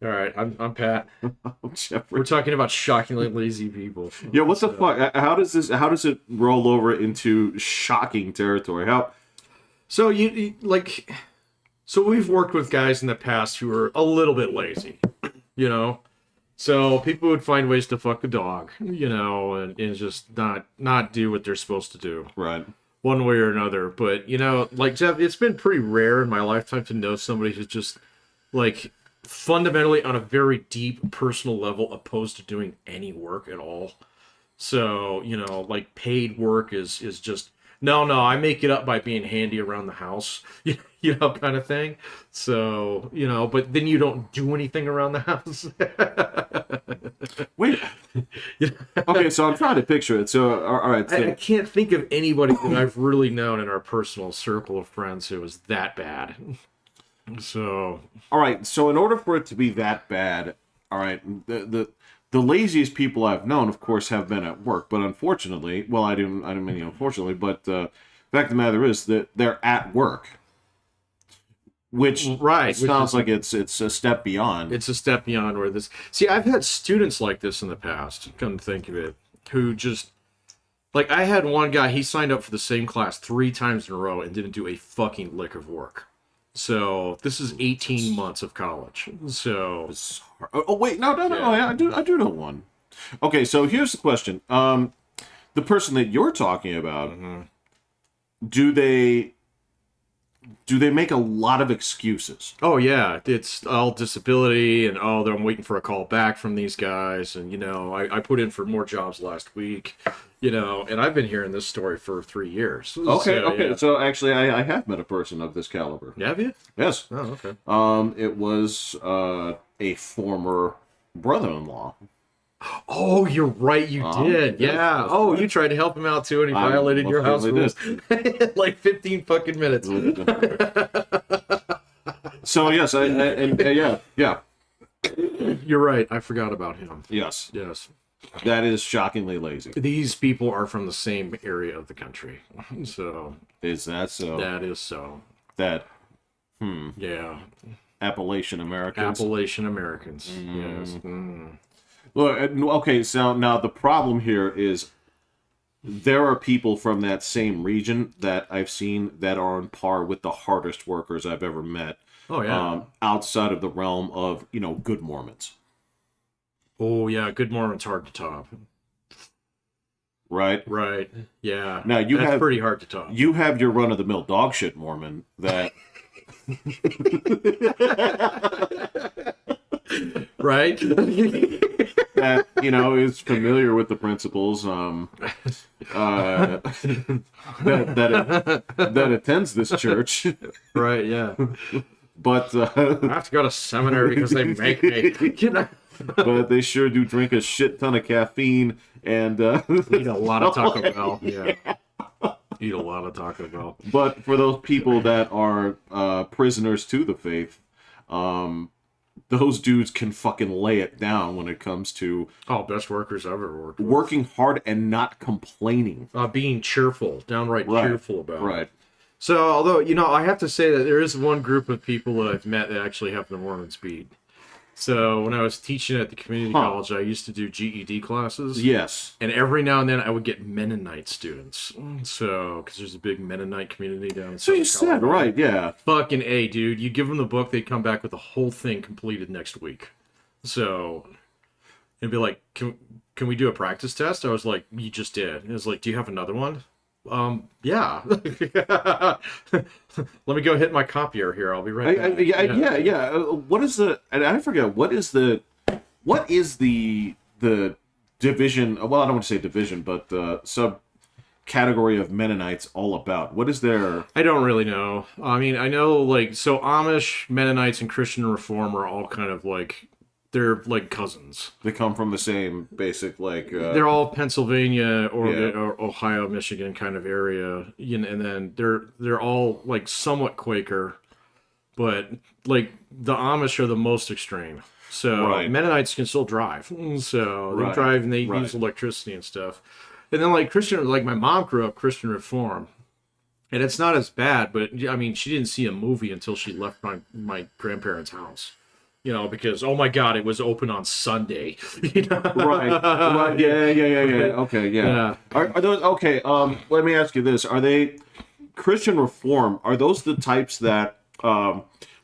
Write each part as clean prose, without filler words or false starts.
All right, I'm Pat. Jeffrey. We're talking about shockingly lazy people. Yeah, what the fuck? How does it roll over into shocking territory? How? So so we've worked with guys in the past who are a little bit lazy, you know. So people would find ways to fuck a dog, and just not do what they're supposed to do, Right. one way or another. But like Jeff, it's been pretty rare in my lifetime to know somebody who's just like fundamentally on a very deep personal level opposed to doing any work at all. So, like paid work is just no, I make it up by being handy around the house, kind of thing. So, but then you don't do anything around the house. Wait. Okay, so I'm trying to picture it. So, all right. So, I can't think of anybody that I've really known in our personal circle of friends who was that bad. So, all right. So, in order for it to be that bad, all right, the laziest people I've known, of course, have been at work. But unfortunately, well, I didn't mean unfortunately, but the fact of the matter is that they're at work, which sounds like it's a step beyond. It's a step beyond where this. See, I've had students like this in the past. Come to think of it, who just like I had one guy. He signed up for the same class 3 times in a row and didn't do a fucking lick of work. So this is 18 months of college. So oh wait, no, I do know one. Okay, so here's the question: the person that you're talking about, do they make a lot of excuses? Oh yeah, it's all disability and I'm waiting for a call back from these guys, and I put in for more jobs last week. And I've been hearing this story for 3 years. Okay. Yeah. So actually, I have met a person of this caliber. Have you? Yes. Oh, okay. It was a former brother-in-law. Oh, you're right. You did. Yeah. Oh, you tried to help him out too, and he violated your house rules. Like 15 fucking minutes. So yes, yeah. You're right. I forgot about him. Yes. That is shockingly lazy. These people are from the same area of the country. So is that so? That is so. That Yeah. Appalachian Americans. Yes. Look, okay, so now the problem here is there are people from that same region that I've seen that are on par with the hardest workers I've ever met. Oh yeah. Outside of the realm of good Mormons. Oh yeah, good Mormon's hard to top. Right. Yeah. Now that's pretty hard to top. You have your run of the mill dog shit Mormon that. Right. That is familiar with the principles. That attends this church. Right. Yeah. But I have to go to seminary because they make me. But they sure do drink a shit ton of caffeine and eat a lot of Taco Bell. Yeah. Eat a lot of Taco Bell. But for those people that are prisoners to the faith, those dudes can fucking lay it down when it comes to best workers ever worked with. Working hard and not complaining. Being cheerful, downright cheerful about it. Right. So, although, I have to say that there is one group of people that I've met that actually have the Mormon speed. So, when I was teaching at the community college, I used to do GED classes. Yes. And every now and then I would get Mennonite students. So, because there's a big Mennonite community down in So you said, right, yeah. Fucking A, dude. You give them the book, they come back with the whole thing completed next week. So, it'd be like, can we do a practice test? I was like, you just did. It was like, do you have another one? Yeah. Let me go hit my copier here. I'll be right back. Yeah. What is the? And I forget. What is the division? Well, I don't want to say division, but subcategory of Mennonites all about? What is their? I don't really know. I mean, I know so Amish, Mennonites, and Christian Reform are all kind of like. They're like cousins. They come from the same basic they're all Pennsylvania or Ohio, Michigan kind of area, and then they're all like somewhat Quaker, but like the Amish are the most extreme. So Mennonites can still drive, so they drive and they use electricity and stuff. And then like Christian, like my mom grew up Christian Reform, and it's not as bad, but I mean she didn't see a movie until she left my grandparents' house. You know, because oh my God, it was open on Sunday. You know? Right. Yeah. Okay, yeah. Yeah. Are those okay? Let me ask you this: Are they Christian Reform? Are those the types that,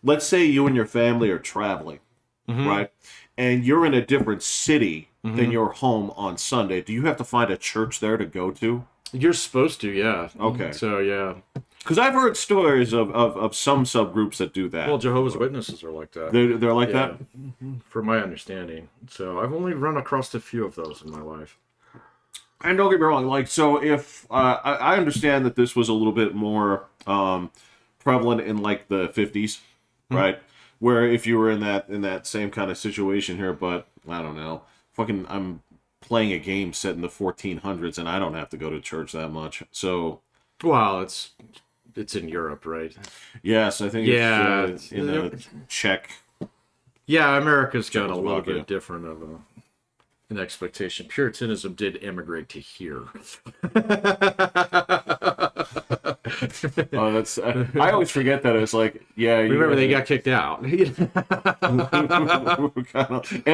let's say you and your family are traveling, right, and you're in a different city than your home on Sunday? Do you have to find a church there to go to? You're supposed to, yeah. Okay. So yeah. Because I've heard stories of some subgroups that do that. Well, Jehovah's Witnesses are like that. They're like Yeah. that? From my understanding. So I've only run across a few of those in my life. And don't get me wrong, like, so if, I understand that this was a little bit more prevalent in, like, the 50s, right? Where if you were in that same kind of situation here, but, I don't know, I'm playing a game set in the 1400s, and I don't have to go to church that much, so... Well, it's in Europe, right? Yes, I think it's in a Czech. Yeah, America's got a little Czechoslovakia. bit different of an expectation. Puritanism did immigrate to here. Oh, that's I always forget that. It's like, yeah, Remember, they got kicked out. and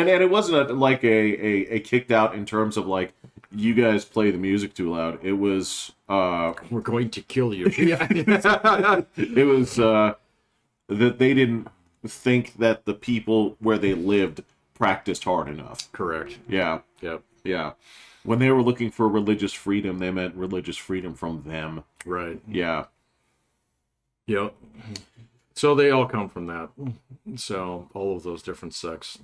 it wasn't like a kicked out in terms of like you guys play the music too loud. It was We're going to kill you. it was that they didn't think that the people where they lived practiced hard enough. Correct. Yeah. Yep. Yeah. When they were looking for religious freedom, they meant religious freedom from them. Right. Yeah. Yep. So they all come from that. So all of those different sects.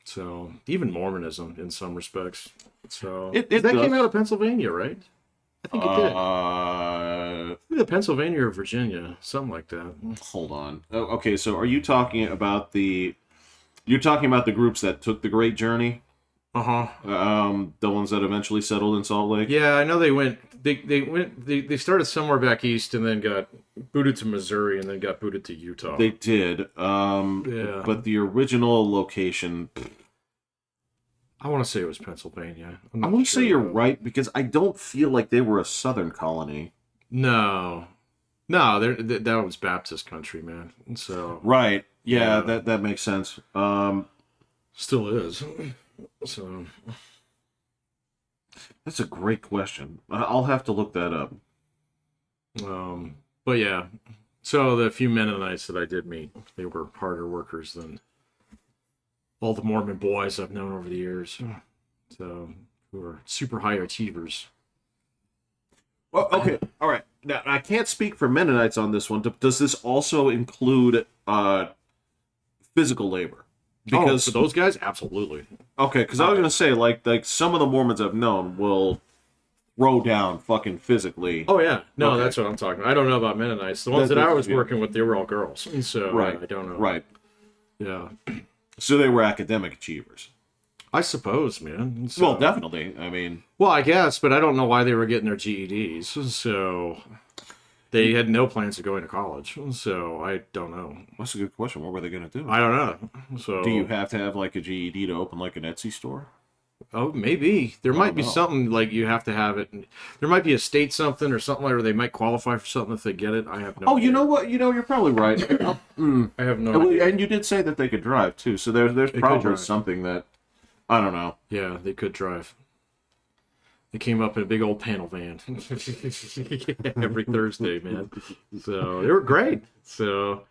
So even Mormonism in some respects. So It that does. came out of Pennsylvania, right? I think it did. Either Pennsylvania or Virginia, something like that. Hold on. Oh, okay, so are you talking about you're talking about the groups that took the Great Journey? The ones that eventually settled in Salt Lake? Yeah, I know they went. They started somewhere back east and then got booted to Missouri and then got booted to Utah. They did. Yeah. But the original location, I want to say it was Pennsylvania. I want to say you're right because I don't feel like they were a southern colony. No, that was Baptist country, man. So Right. Yeah, Yeah. that makes sense. still is. So That's a great question. I'll have to look that up. but yeah. So the few Mennonites that I did meet, they were harder workers than all the Mormon boys I've known over the years. So who are super high achievers. Well, okay, all right. Now, I can't speak for Mennonites on this one. Does this also include physical labor? Because for those guys, absolutely. Okay, because I was gonna say like some of the Mormons I've known will throw down fucking physically. Oh yeah, no, Okay. that's what I'm talking about. I don't know about Mennonites. The ones that I was working with, they were all girls, so Right. I don't know. Right. Yeah, So they were academic achievers. I suppose, man. So, Well, definitely. I mean, well, I guess, but I don't know why they were getting their GEDs. So they had no plans of going to college. So I don't know. that's a good question. What were they gonna do? I don't know. So Do you have to have like a GED to open like an Etsy store? Oh, maybe there might be know. something like you have to have it. There might be a state something or something like, or they might qualify for something if they get it. I have no. Oh, idea. you know what? You're probably right. I have no. idea. And you did say that they could drive too. So there's could probably drive. something that I don't know. Yeah, they could drive. They came up in a big old panel van every Thursday, man. So they were great. So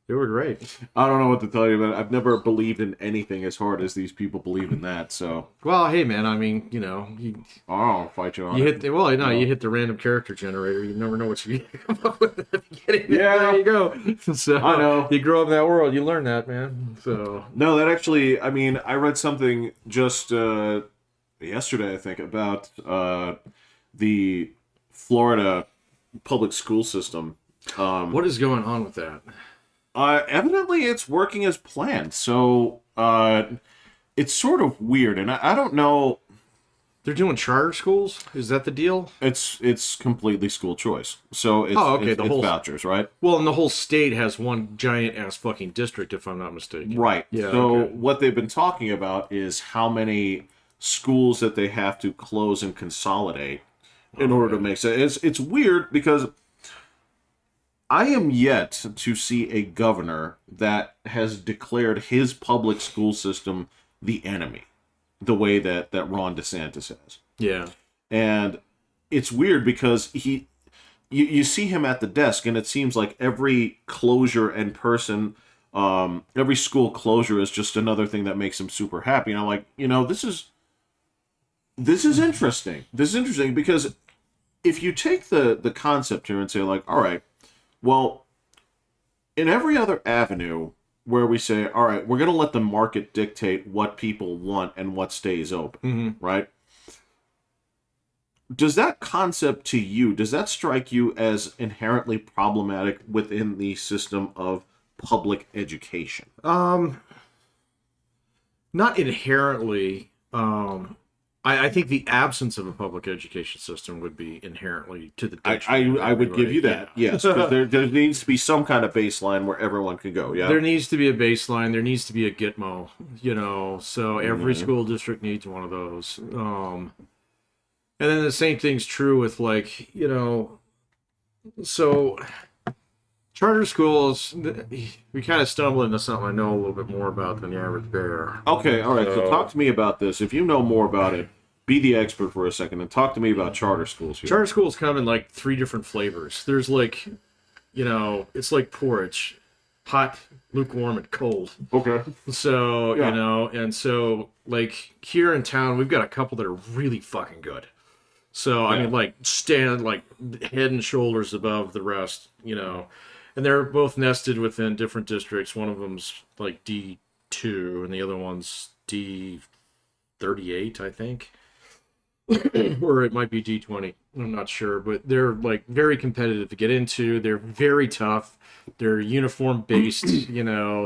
they were great. I don't know what to tell you, but I've never believed in anything as hard as these people believe in that. So Well, hey, man. I mean, you know, you I'll fight you on you it. hit the, well, no, you hit the random character generator. You never know what you come up with at the beginning. Yeah. There you go. So I know. you grow up in that world, you learn that, man. So No, that actually, I mean, I read something just yesterday, I think, about the Florida public school system. what is going on with that? Evidently, it's working as planned. So it's sort of weird, and I don't know. They're doing charter schools? Is that the deal? It's completely school choice. So it's, Oh, okay, it's, the it's whole- vouchers, right? Well, and the whole state has one giant ass fucking district, if I'm not mistaken. Right. Yeah, So okay. what they've been talking about is how many schools that they have to close and consolidate in order to make sense. It's weird because I am yet to see a governor that has declared his public school system the enemy, the way that Ron DeSantis has. Yeah. And it's weird because you see him at the desk, and it seems like every closure and person, every school closure is just another thing that makes him super happy. And I'm like, this is interesting. This is interesting because if you take the concept here and say, like, all right, well, in every other avenue where we say, all right, we're going to let the market dictate what people want and what stays open, right? Does that concept to you, does that strike you as inherently problematic within the system of public education? Not inherently. I think the absence of a public education system would be inherently to the detriment. I would give you that, yes. Because there needs to be some kind of baseline where everyone can go, yeah? There needs to be a baseline. There needs to be a Gitmo, so every school district needs one of those. And then the same thing's true with, like, so charter schools, we kind of stumble into something I know a little bit more about than the average bear. Okay, all right. So talk to me about this. If you know more about it, be the expert for a second and talk to me about charter schools here. Charter schools come in like 3 different flavors. There's like, it's like porridge. Hot, lukewarm, and cold. Okay. So, and so, like, here in town, we've got a couple that are really fucking good. So, I mean, like, stand, like, head and shoulders above the rest, And they're both nested within different districts. One of them's, like, D2, and the other one's D38, I think. Or it might be D20. I'm not sure. But they're, like, very competitive to get into. They're very tough. They're uniform-based,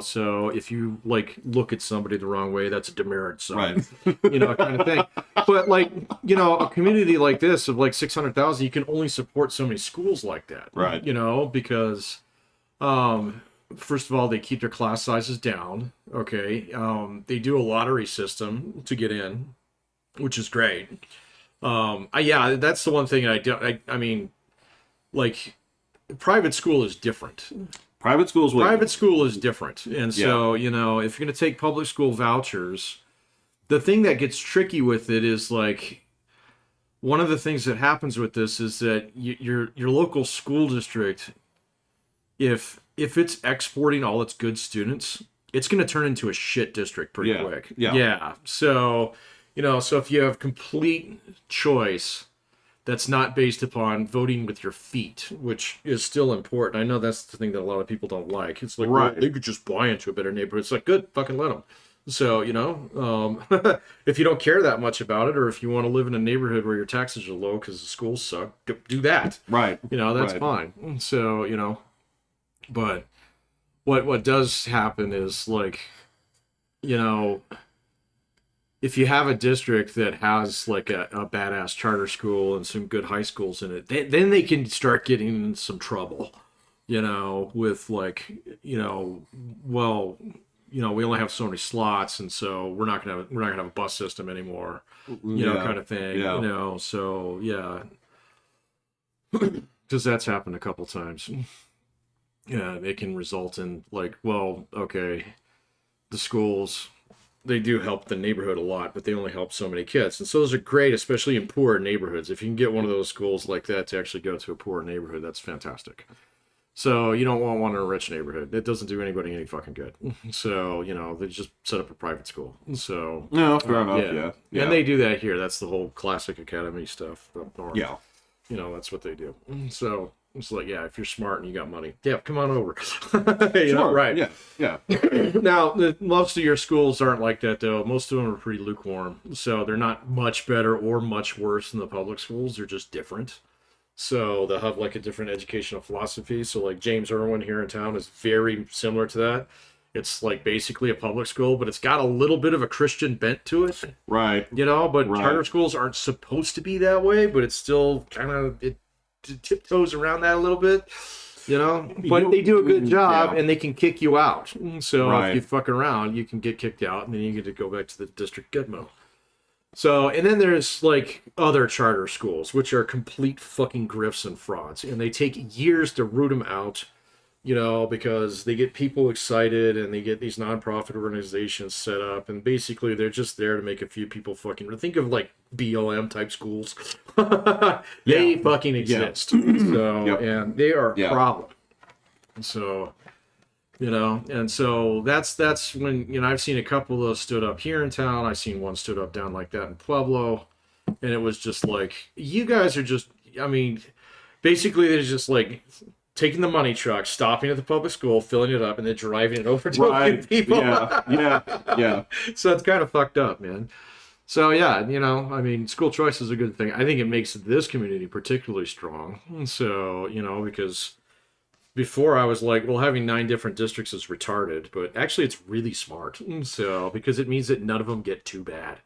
So if you, like, look at somebody the wrong way, that's a demerit sign. Right. Kind of thing. But, like, a community like this of, like, 600,000, you can only support so many schools like that. Right. Because... first of all, they keep their class sizes down. Okay. They do a lottery system to get in, which is great. That's the one thing I mean, like, private school is different. Private school is different. And so, if you're going to take public school vouchers, the thing that gets tricky with it is, like, one of the things that happens with this is that your local school district, if it's exporting all its good students, it's going to turn into a shit district pretty quick. Yeah. So, so if you have complete choice that's not based upon voting with your feet, which is still important. I know that's the thing that a lot of people don't like. It's like, well, they could just buy into a better neighborhood. It's like, good, fucking let them. So, if you don't care that much about it, or if you want to live in a neighborhood where your taxes are low because the schools suck, do that. Right. That's fine. So, but what does happen is, like, if you have a district that has, like, a badass charter school and some good high schools in it, then they can start getting in some trouble, with, like, we only have so many slots, and so we're not gonna have a bus system anymore, kind of thing. So because that's happened a couple times. Yeah, it can result in, like, well, okay, the schools, they do help the neighborhood a lot, but they only help so many kids. And so those are great, especially in poor neighborhoods. If you can get one of those schools like that to actually go to a poor neighborhood, that's fantastic. So you don't want one in a rich neighborhood. It doesn't do anybody any fucking good. So, they just set up a private school. So no, fair enough, yeah. And they do that here. That's the whole classic academy stuff up north. Yeah. That's what they do. So it's like, if you're smart and you got money, come on over. Sure. Right. Yeah. Now, most of your schools aren't like that, though. Most of them are pretty lukewarm. So they're not much better or much worse than the public schools. They're just different. So they'll have, like, a different educational philosophy. So, like, James Irwin here in town is very similar to that. It's, like, basically a public school, but it's got a little bit of a Christian bent to it. Right. But charter schools aren't supposed to be that way, but it's still kind of... It tiptoes around that a little bit, but they do a good job, and they can kick you out. So if you fuck around, you can get kicked out, and then you get to go back to the district Gitmo. So, and then there's, like, other charter schools, which are complete fucking grifts and frauds, and they take years to root them out. because they get people excited and they get these nonprofit organizations set up, and basically they're just there to make a few people fucking think of like BLM type schools. They fucking exist. So and they are a problem. So and so that's when I've seen a couple of those stood up here in town. I've seen one stood up down like that in Pueblo, and it was just like, you guys are just, basically they're just like taking the money truck, stopping at the public school, filling it up, and then driving it over to a few people. Yeah. So it's kind of fucked up, man. So school choice is a good thing. I think it makes this community particularly strong. So, because before I was like, well, having 9 different districts is retarded, but actually it's really smart. So, because it means that none of them get too bad.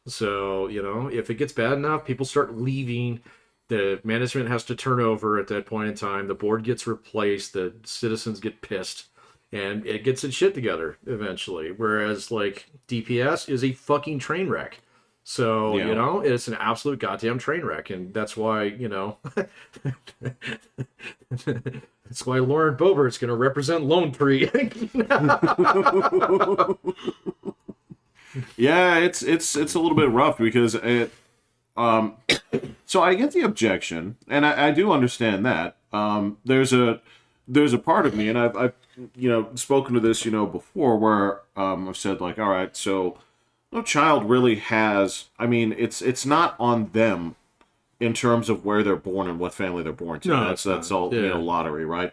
So, if it gets bad enough, people start leaving. The management has to turn over at that point in time. The board gets replaced. The citizens get pissed. And it gets its shit together eventually. Whereas, like, DPS is a fucking train wreck. So, it's an absolute goddamn train wreck. And that's why, that's why Lauren Boebert's going to represent Lone Tree. Yeah, it's a little bit rough because it... so I get the objection, and I do understand that. There's a part of me, and I've spoken to this before, where I've said like, all right, so no child really has. It's not on them in terms of where they're born and what family they're born to. No, that's all lottery, right?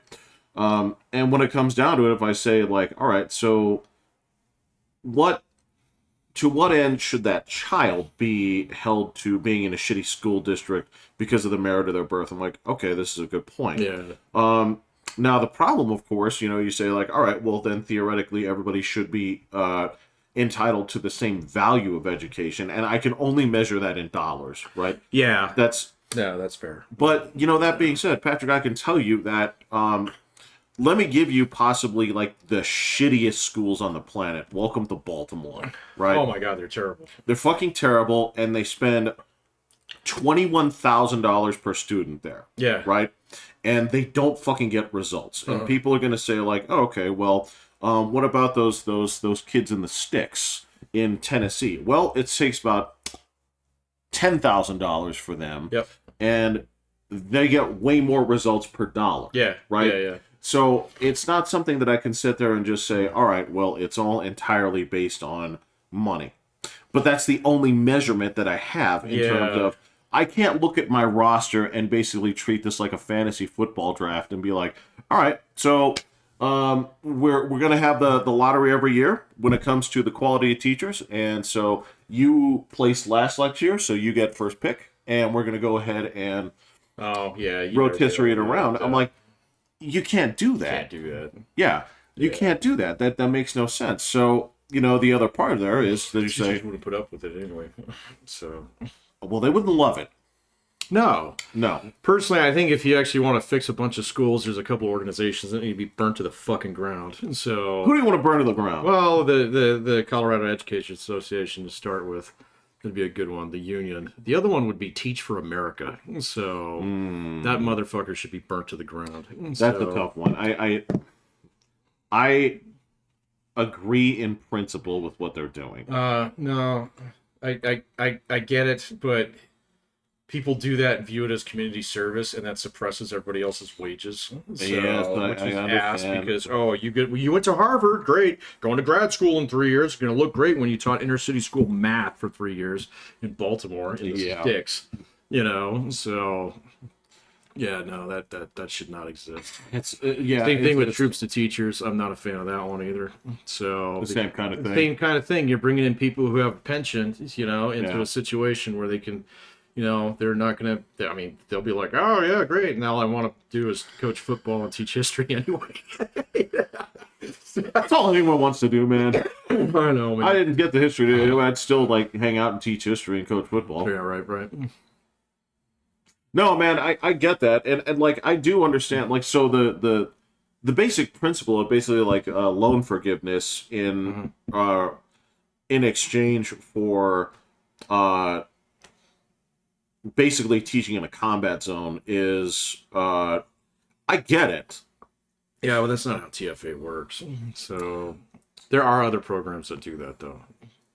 And when it comes down to it, if I say like, all right, so to what end should that child be held to being in a shitty school district because of the merit of their birth? I'm like, okay, this is a good point. Yeah. Now, the problem, of course, you say like, all right, well, then theoretically everybody should be entitled to the same value of education. And I can only measure that in dollars, right? Yeah. That's fair. But, that being said, Patrick, I can tell you that... let me give you possibly like the shittiest schools on the planet. Welcome to Baltimore, right? Oh my God, they're terrible. They're fucking terrible, and they spend $21,000 per student there. Yeah. Right? And they don't fucking get results. And people are going to say like, oh, okay, well, what about those kids in the sticks in Tennessee? Well, it takes about $10,000 for them. Yep. And they get way more results per dollar. Yeah. Right? Yeah. So it's not something that I can sit there and just say, all right, well, it's all entirely based on money. But that's the only measurement that I have in terms of, I can't look at my roster and basically treat this like a fantasy football draft and be like, all right, so we're going to have the lottery every year when it comes to the quality of teachers. And so you placed last year, so you get first pick. And we're going to go ahead and rotisserie it around. I'm like, you can't do that. Can't do that. Yeah, you can't do that. That makes no sense. So, the other part there is that you say... Teachers wouldn't put up with it anyway. So... Well, they wouldn't love it. No. Personally, I think if you actually want to fix a bunch of schools, there's a couple organizations that need to be burnt to the fucking ground. So... Who do you want to burn to the ground? Well, the Colorado Education Association to start with. That'd be a good one. The union. The other one would be Teach for America. So that motherfucker should be burnt to the ground. That's a tough one. I agree in principle with what they're doing. No, I get it, but people do that and view it as community service, and that suppresses everybody else's wages. So, yes, which I is understand. ass because you went to Harvard, great, going to grad school in 3 years, going to look great when you taught inner city school math for 3 years in Baltimore in the sticks, So yeah, no, that should not exist. It's same thing with troops to teachers. I'm not a fan of that one either. So the same kind of thing. Same kind of thing. You're bringing in people who have pensions, into a situation where they can. They're not going to, they'll be like, oh, yeah, great. And all I want to do is coach football and teach history anyway. That's all anyone wants to do, man. I know, man. I didn't get the history. I'd still, hang out and teach history and coach football. Yeah, right. No, man, I get that. And I do understand. So the basic principle of basically, loan forgiveness in exchange for... basically teaching in a combat zone is I get it. Yeah, well, that's not how TFA works. So there are other programs that do that, though.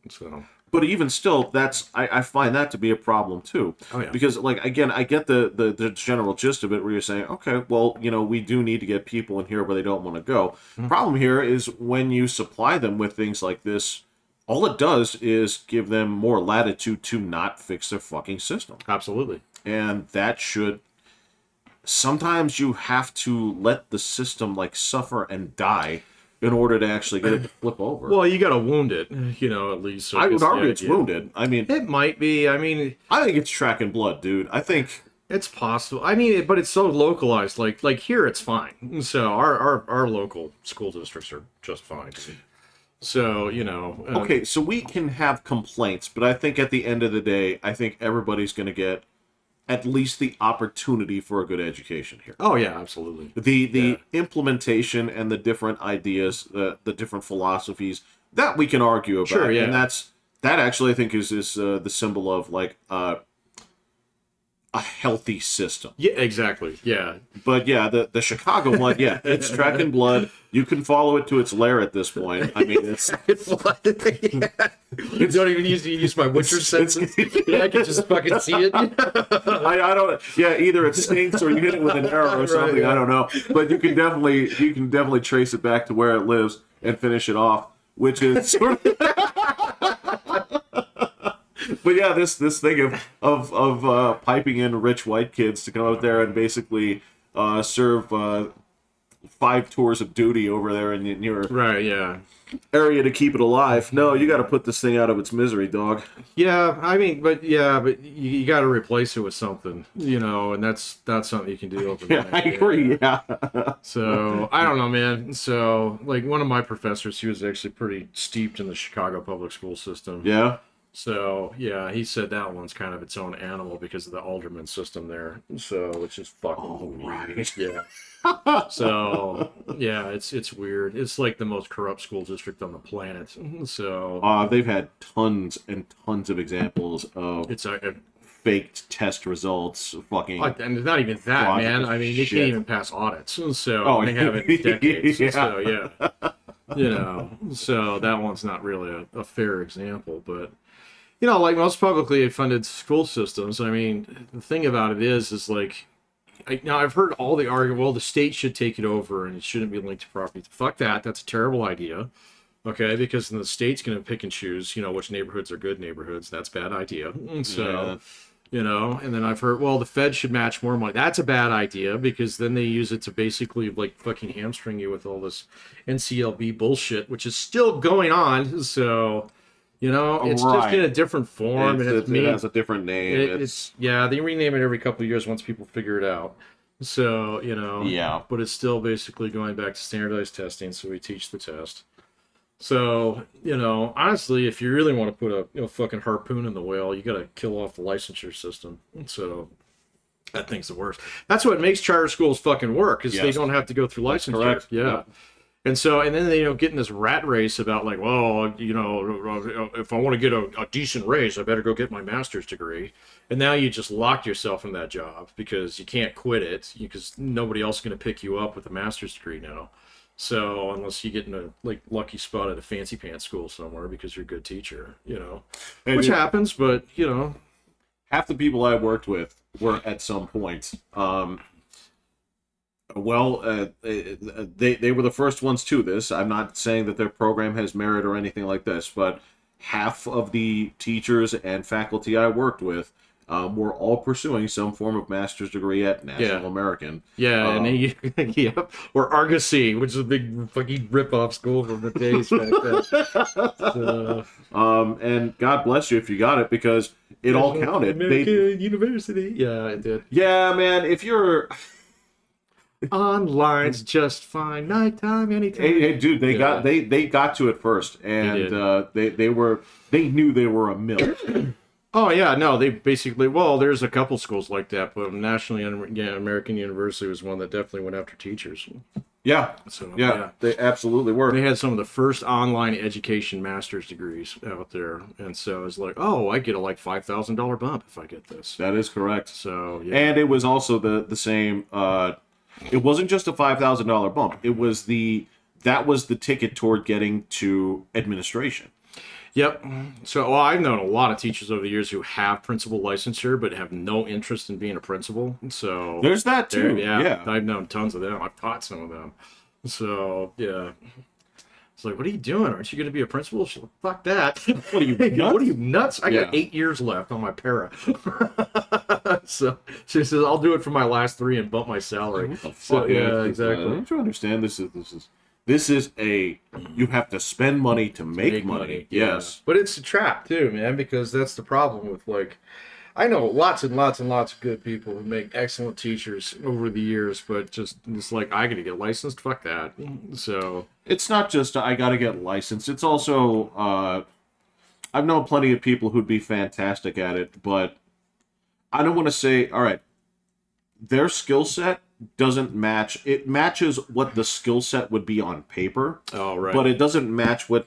So, But even still, I find that to be a problem too. oh yeah, Because like again, I get the general gist of it where you're saying, okay, well, we do need to get people in here where they don't want to go. Problem here is when you supply them with things like this, all it does is give them more latitude to not fix their fucking system. absolutely. And that should sometimes you have to let the system like suffer and die in order to actually get it to flip over. Well, you got to wound it, at least. So I would the argue it's idea. wounded. I mean, It might be. I mean, I think it's tracking blood, dude. I think it's possible. I mean, but it's so localized. Like here, it's fine. So our local school districts are just fine. So okay, so we can have complaints, but I think at the end of the day, I think everybody's going to get at least the opportunity for a good education here. Oh yeah, absolutely. The implementation and the different ideas, the different philosophies that we can argue about, Sure, yeah. and that actually I think is the symbol of like a healthy system. Yeah, exactly. Yeah. But yeah, the Chicago one, yeah, it's tracking blood. You can follow it to its lair at this point. I mean, it's You don't even use my Witcher senses. Yeah, I can just fucking see it. I don't. Yeah, either it stinks or you hit it with an arrow or something. yeah. I don't know. But you can definitely trace it back to where it lives and finish it off, which is sort of. But yeah, this thing of piping in rich white kids to come out there and basically serve 5 tours of duty over there in your Right. Yeah. area to keep it alive. No, you got to put this thing out of its misery, dog. Yeah. I mean, but you got to replace it with something, and that's something you can do overnight. Yeah, I agree. Yeah. So I don't know, man. So like one of my professors, he was actually pretty steeped in the Chicago public school system. Yeah. So yeah, he said that one's kind of its own animal because of the alderman system there. So which is fucking right. Yeah. So yeah, it's weird. It's like the most corrupt school district on the planet. So They've had tons and tons of examples of it's a faked test results. Fucking. and it's not even that, Lots man. of I mean, they shit. can't even pass audits. So Oh, they haven't in decades. yeah. So yeah. So that one's not really a fair example, but like most publicly funded school systems, I mean, the thing about it is like, now I've heard all the argument, well, the state should take it over and it shouldn't be linked to property. Fuck that. That's a terrible idea. Okay, because then the state's going to pick and choose, which neighborhoods are good neighborhoods. That's a bad idea. So, and then I've heard, well, the Fed should match more money. That's a bad idea because then they use it to basically like fucking hamstring you with all this NCLB bullshit, which is still going on. So, it's just in a different form. It has a different name. They rename it every couple of years once people figure it out. So, Yeah. but it's still basically going back to standardized testing. So we teach the test. So, honestly, if you really want to put a fucking harpoon in the whale, you got to kill off the licensure system. So that thing's the worst. That's what makes charter schools fucking work is they don't have to go through licensure. Correct. Yeah. And so, and then they get in this rat race about like, well, if I want to get a decent raise, I better go get my master's degree. And now you just lock yourself in that job because you can't quit it because nobody else is going to pick you up with a master's degree now. So unless you get in a like lucky spot at a fancy pants school somewhere because you're a good teacher, which happens, but half the people I worked with were at some point. They were the first ones to this. I'm not saying that their program has merit or anything like this, but half of the teachers and faculty I worked with were all pursuing some form of master's degree at National American. Yeah, or Argosy, which is a big fucking rip-off school from the days back then. And God bless you if you got it because it all counted. American University. Yeah, it did. Yeah, man, if you're... Online's just fine. Nighttime, anytime. Hey, dude, they got to it first, and they knew they were a mill. Oh yeah, no, they basically. Well, there's a couple schools like that, but nationally, American University was one that definitely went after teachers. Yeah, so yeah, they absolutely were. They had some of the first online education master's degrees out there, and so it's like, oh, I get a like $5,000 bump if I get this. That is correct. So and it was also the same. It wasn't just a $5,000 bump. That was the ticket toward getting to administration. Yep. So, well, I've known a lot of teachers over the years who have principal licensure but have no interest in being a principal. So there's that too. Yeah. I've known tons of them. I've taught some of them. So yeah, it's like, what are you doing? Aren't you going to be a principal? She's like, fuck that. What are you nuts? What are you nuts? I got 8 years left on my para. So she says, I'll do it for my last 3 and bump my salary. What the fuck? So, yeah, exactly. Don't you understand? This is you have to spend money to make money. Yes. But it's a trap too, man, because that's the problem with, like, I know lots and lots and lots of good people who make excellent teachers over the years, but just it's like, I gotta get licensed. Fuck that. So it's not just I gotta get licensed. It's also I've known plenty of people who'd be fantastic at it, but I don't want to say, all right, their skill set doesn't match. It matches what the skill set would be on paper. Oh, right. But it doesn't match what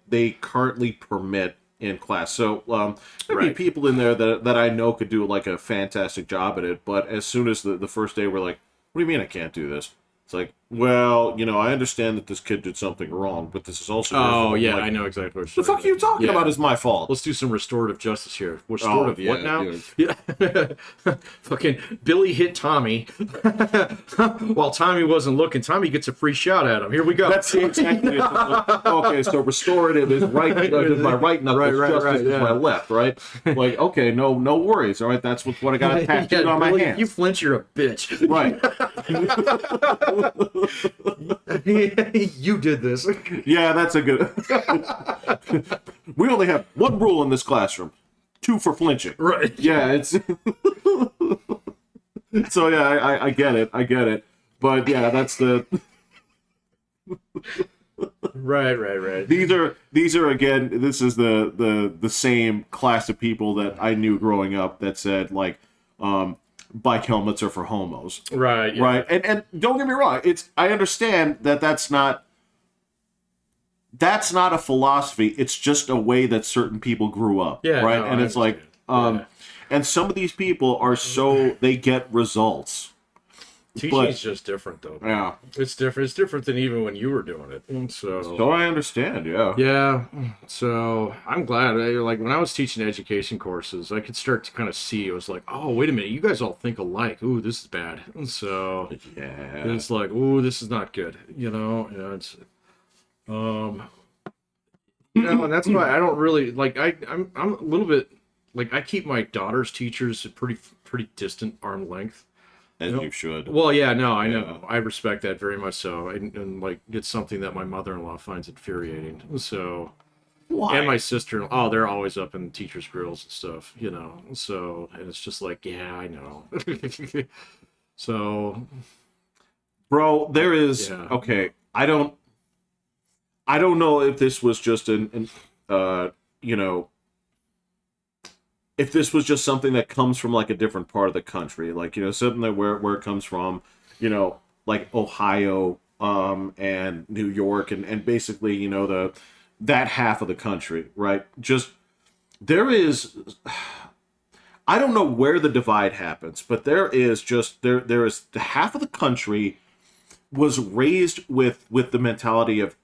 they currently permit in class. So there'd be people in there that I know could do like a fantastic job at it, but as soon as the first day we're like, what do you mean I can't do this? It's like, well, I understand that this kid did something wrong, but this is also your fault. Yeah, like, I know exactly what the fuck are you talking about is my fault. Let's do some restorative justice here. Restorative what now? Dude. Yeah. Fucking Billy hit Tommy. While Tommy wasn't looking, Tommy gets a free shot at him. Here we go. That's exactly it. Okay, so restorative is right, is my right knuckle, justice is my left, right? Like, okay, no worries. All right, that's what I got tattooed on my hand. You flinch, you're a bitch. Right. You did this. Yeah, that's a good. We only have 1 rule in this classroom: 2 for flinching. Right. Yeah, it's. So yeah, I get it, but yeah, that's the. Right. These are again. This is the same class of people that I knew growing up that said like, bike helmets are for homos. Right. Yeah. Right. And don't get me wrong. I understand that's not a philosophy. It's just a way that certain people grew up. Yeah. Right. No, and it's like, and some of these people are they get results. Teaching's just different, though. Yeah. It's different. It's different than even when you were doing it. And So I understand, yeah. Yeah. So I'm glad. Like, when I was teaching education courses, I could start to kind of see, it was like, oh, wait a minute, you guys all think alike. Ooh, this is bad. And so yeah, it's like, ooh, this is not good. And it's and that's why I don't really like. I'm a little bit like, I keep my daughter's teachers at pretty distant arm length. as you should. Well, yeah, no, I know. I respect that very much so. And like, it's something that my mother-in-law finds infuriating. So, Why? and my sister, they're always up in teachers' grills and stuff, So, and it's just like, yeah, I know. So, Bro, there is Yeah. okay. I don't know if this was just if this was just something that comes from like a different part of the country, like something that where it comes from, like Ohio, and New York, and basically that half of the country, right? Just there is. I don't know where the divide happens, but there is the half of the country was raised with the mentality of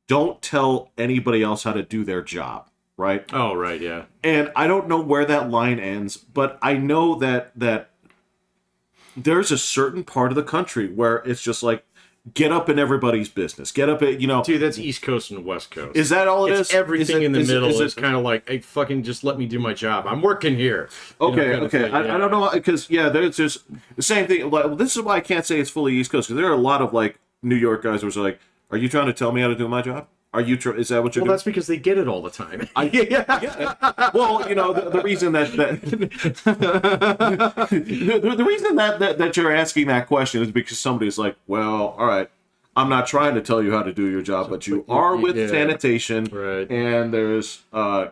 don't tell anybody else how to do their job, right? oh, right, yeah. And I don't know where that line ends, but I know that there's a certain part of the country where it's just like, get up in everybody's business. Get up at, Dude, that's East Coast and West Coast. Is that all it is? Everything in the middle is it kind of like, hey, fucking just let me do my job. I'm working here. Okay, kind of thing, I don't know, because there's just the same thing. Like, this is why I can't say it's fully East Coast, because there are a lot of like New York guys who are like, "Are you trying to tell me how to do my job? Are you? Is that what you're doing?" Well, that's because they get it all the time. Well, the reason that the reason that you're asking that question is because somebody's like, "Well, all right, I'm not trying to tell you how to do your job, but you are with sanitation, Right. and there's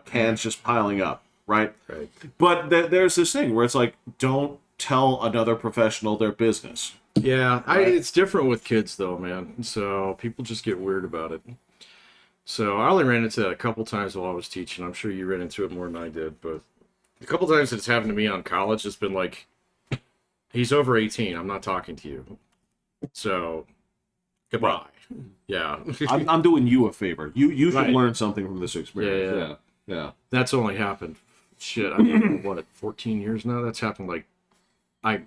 cans just piling up, right? Right. But there's this thing where it's like, don't tell another professional their business. Yeah, it's different with kids though, man. So people just get weird about it. So I only ran into that a couple times while I was teaching. I'm sure you ran into it more than I did, but a couple times it's happened to me on college. It's been like, he's over 18. I'm not talking to you. So, goodbye. Yeah. I'm doing you a favor. You should Right. learn something from this experience. Yeah. Yeah. That's only happened. Shit, I've been, what, 14 years now? That's happened like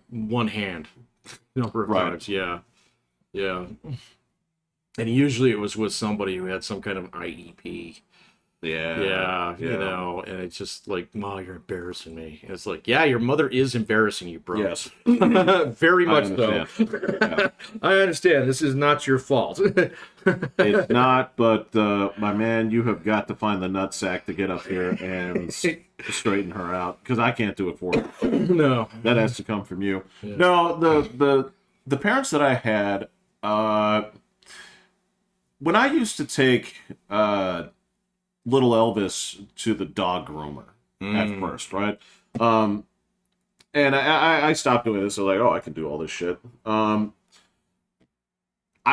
one hand number of Right. times. Yeah. Yeah. And usually it was with somebody who had some kind of IEP. Yeah, you know, and it's just like, Ma, you're embarrassing me. And it's like, yeah, your mother is embarrassing you, bro. Yes. Very much so. Yeah. I understand. This is not your fault. It's not, but my man, you have got to find the nutsack to get up here and straighten her out, because I can't do it for her. No. That has to come from you. Yeah. No, the parents that I had, when I used to take little Elvis to the dog groomer at first, right? And I stopped doing this. So like, oh, I can do all this shit. I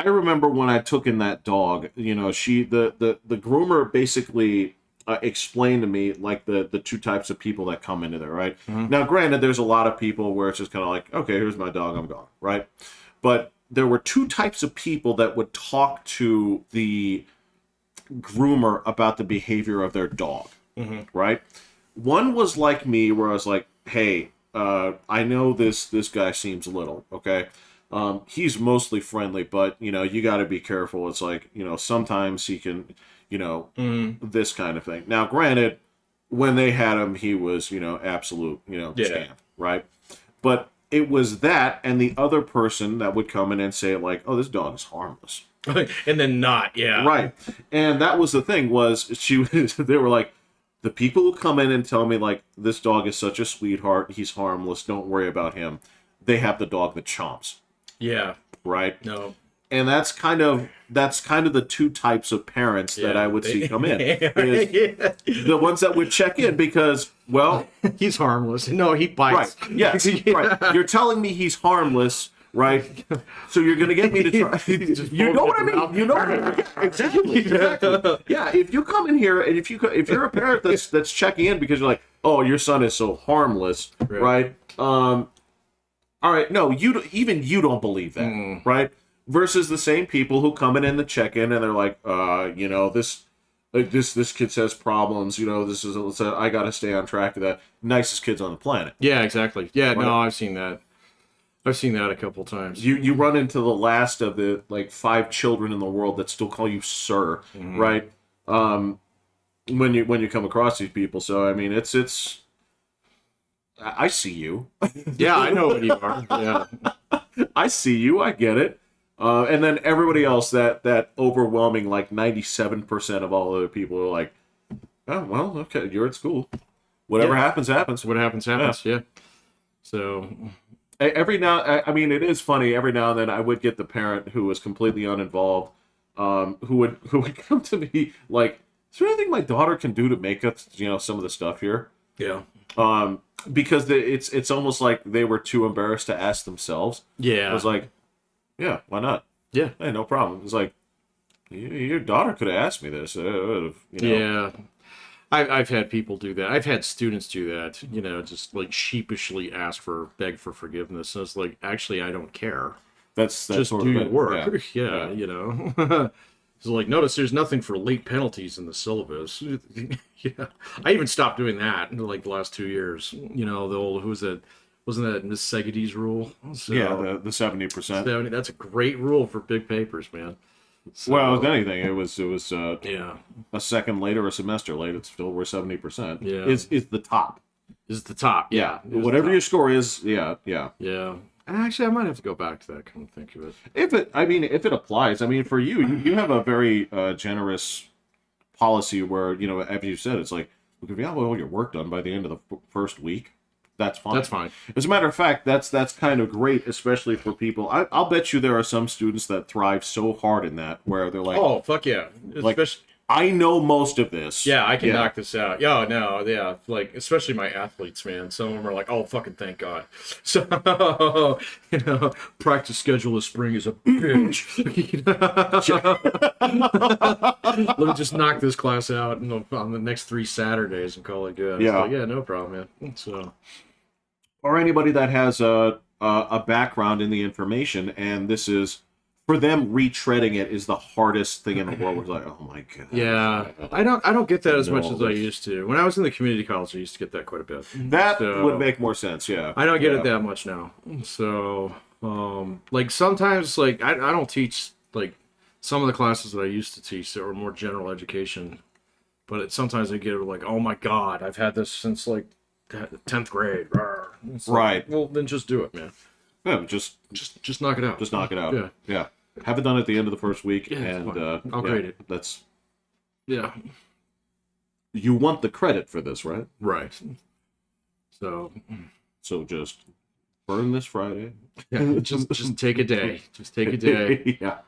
remember when I took in that dog, you know, the groomer basically explained to me like the two types of people that come into there, right? Now, granted, there's a lot of people where it's just kind of like, okay, here's my dog, I'm gone, right? But there were two types of people that would talk to the groomer about the behavior of their dog, right? One was like me, where I was like, hey, I know this guy seems little, okay? He's mostly friendly, but, you know, you got to be careful. It's like, you know, sometimes he can, you know, this kind of thing. Now, granted, when they had him, he was, you know, absolute, you know, champ, right? But it was that and the other person that would come in and say, like, oh, this dog is harmless. And then not, yeah. Right. And that was the thing, they were like, the people who come in and tell me, like, this dog is such a sweetheart, he's harmless, don't worry about him, they have the dog that chomps. Yeah. Right? No. And that's kind of the two types of parents that I would see come in. Is the ones that would check in because, well, he's harmless. No, he bites. Right. Yes. Right. You're telling me he's harmless, right? So you're going to get me to try. You know what I mean? You know what I mean? Exactly. Yeah. If you come in here and if you're a parent that's checking in because you're like, oh, your son is so harmless, right? All right. No, you don't believe that, right? Versus the same people who come in the check-in and they're like, you know, this kid has problems. You know, I got to stay on track to that. Nicest kids on the planet. Yeah, exactly. Yeah, right? No, I've seen that. I've seen that a couple times. You run into the last of the like 5 children in the world that still call you sir, right? When you come across these people. So I mean, it's. I see you. Yeah, I know what you are. Yeah, I see you. I get it. And then everybody else, that overwhelming, like 97% of all other people are like, oh, well, okay, you're at school. Whatever happens, happens. What happens, happens, yeah. So, every now, I mean, it is funny, every now and then I would get the parent who was completely uninvolved, who would come to me like, is there anything my daughter can do to make up, you know, some of the stuff here? Yeah. Because it's almost like they were too embarrassed to ask themselves. Yeah. I was like, yeah, why not? Yeah. Hey, no problem. It's like, your daughter could have asked me this. You know. Yeah. I've had people do that. I've had students do that, you know, just like sheepishly beg for forgiveness. And it's like, actually, I don't care. That's just sort do of your it. work. Yeah, you know. So like, notice there's nothing for late penalties in the syllabus. Yeah. I even stopped doing that in like the last 2 years. You know, the old, who was that? Wasn't that Miss Segedie's rule? So, yeah, the 70%. 70, that's a great rule for big papers, man. So, well, if anything, it was yeah, a second late or a semester late. It's still worth 70%. Yeah, is the top. Is the top. Yeah, whatever your score is. Yeah. Actually, I might have to go back to that. Come to think of it. If it applies, I mean, for you have a very generous policy where, you know, as you said, it's like, look, if you have all your work done by the end of the first week, that's fine. That's fine. As a matter of fact, that's kind of great, especially for people. I'll bet you there are some students that thrive so hard in that, where they're like, oh, fuck yeah. Like, I know most of this. Yeah, I can knock this out. Yeah, no, yeah. Like, especially my athletes, man. Some of them are like, oh, fucking thank God. So, you know, practice schedule this spring is a bitch. Let me just knock this class out on the next 3 Saturdays and call it good. Yeah. Like, yeah, no problem, man. So, or anybody that has a background in the information, and this is for them retreading it is the hardest thing in the world. It's like, oh my god. Yeah, I don't get that as much as I used to. When I was in the community college, I used to get that quite a bit. That would make more sense. Yeah, I don't get it that much now. So, like sometimes, like I don't teach like some of the classes that I used to teach that were more general education, but sometimes I get it like, oh my god, I've had this since like 10th grade. Like, right. Well, then just do it, man. Yeah, just knock it out. Just knock it out. Yeah. Yeah. Have it done at the end of the first week, Yeah, and I'll grade it. That's yeah. You want the credit for this, right? Right. So just burn this Friday. Yeah, just take a day. Just take a day. Yeah.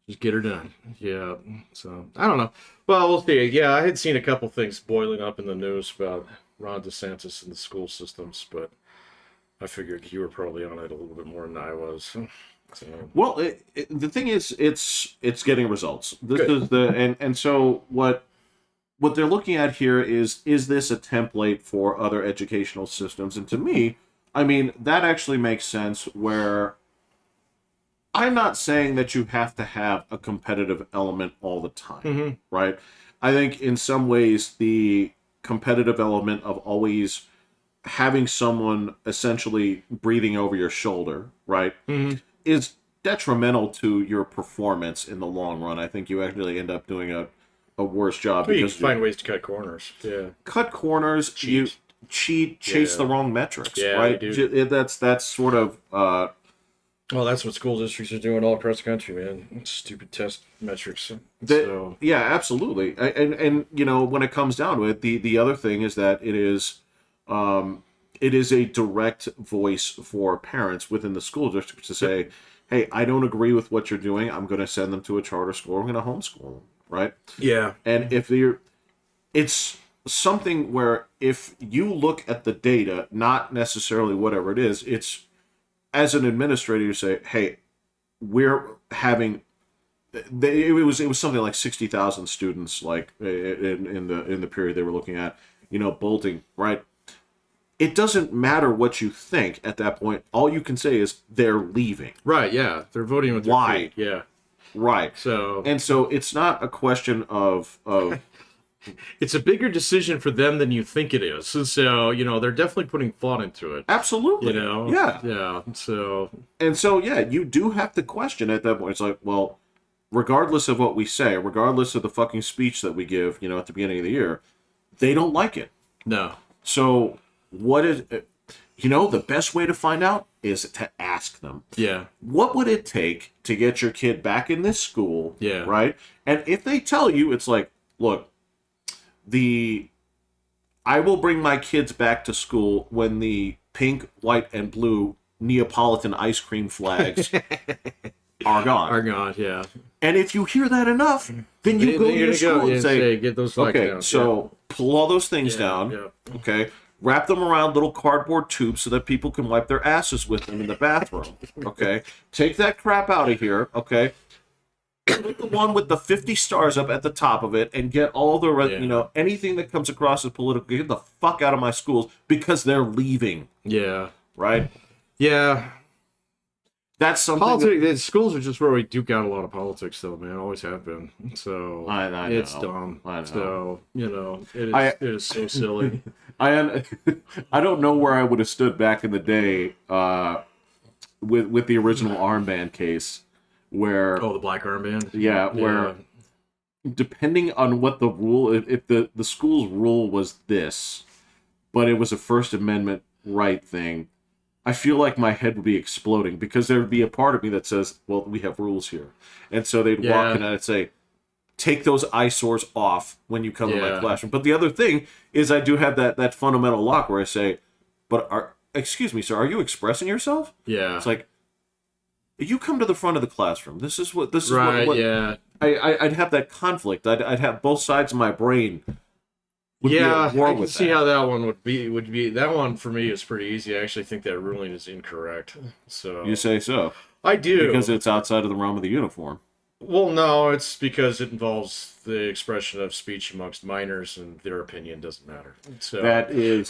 Just get her done. Yeah. So I don't know. Well, we'll see. Yeah, I had seen a couple things boiling up in the news about Ron DeSantis and the school systems, but I figured you were probably on it a little bit more than I was. So. Well, the thing is, it's getting results. This Good. is the and so what they're looking at here is this a template for other educational systems? And to me, I mean, that actually makes sense. Where I'm not saying that you have to have a competitive element all the time, right? I think in some ways the competitive element of always having someone essentially breathing over your shoulder, right, is detrimental to your performance in the long run. I think you actually end up doing a worse job. Well, because you find ways to cut corners. Yeah. Cut corners, Cheat. chase the wrong metrics, Yeah, right? they do. That's sort of... Well, that's what school districts are doing all across the country, man. Stupid test metrics. Yeah, absolutely. And you know, when it comes down to it, the other thing is that it is a direct voice for parents within the school district to say, hey, I don't agree with what you're doing. I'm going to send them to a charter school. I'm going to homeschool them, right? Yeah. And it's something where if you look at the data, not necessarily whatever it is, it's as an administrator, you say, hey, we're having... It was something like 60,000 students, like in the period they were looking at, you know, bolting, right? It doesn't matter what you think at that point. All you can say is they're leaving. Right, yeah. They're voting with their feet. Yeah. Right. So it's not a question of it's a bigger decision for them than you think it is. So, you know, they're definitely putting thought into it. Absolutely. You know? Yeah. Yeah. So yeah, you do have to question at that point. It's like, well, regardless of what we say, regardless of the fucking speech that we give, you know, at the beginning of the year, they don't like it. No. So what is, you know, the best way to find out is to ask them. Yeah. What would it take to get your kid back in this school? Yeah. Right? And if they tell you, it's like, look, I will bring my kids back to school when the pink, white, and blue Neapolitan ice cream flags are gone. Are gone, yeah. And if you hear that enough, then you go to your school and say, get those flags okay, down. so pull all those things down, Yeah. okay? Wrap them around little cardboard tubes so that people can wipe their asses with them in the bathroom, okay? Take that crap out of here, okay? Put the one with the 50 stars up at the top of it and get all the, you know, anything that comes across as political, get the fuck out of my schools because they're leaving. Yeah. Right? Yeah. That's something. Politics, schools are just where we duke out a lot of politics, though, man. Always have been. So I know. It's dumb. I know. So, you know, it is so silly. I don't know where I would have stood back in the day with the original armband case, where the black armband. Yeah, where depending on what the rule, if the school's rule was this, but it was a First Amendment right thing, I feel like my head would be exploding because there would be a part of me that says, well, we have rules here. And so they'd walk in and I'd say, take those eyesores off when you come to my classroom. But the other thing is I do have that fundamental lock where I say, excuse me, sir, are you expressing yourself? Yeah. It's like, you come to the front of the classroom. This is what yeah. I'd have that conflict. I'd have both sides of my brain. I can see how that one would be. That one for me is pretty easy. I actually think that ruling is incorrect. So you say so? I do, because it's outside of the realm of the uniform. Well, no, it's because it involves the expression of speech amongst minors, and their opinion doesn't matter. So That is,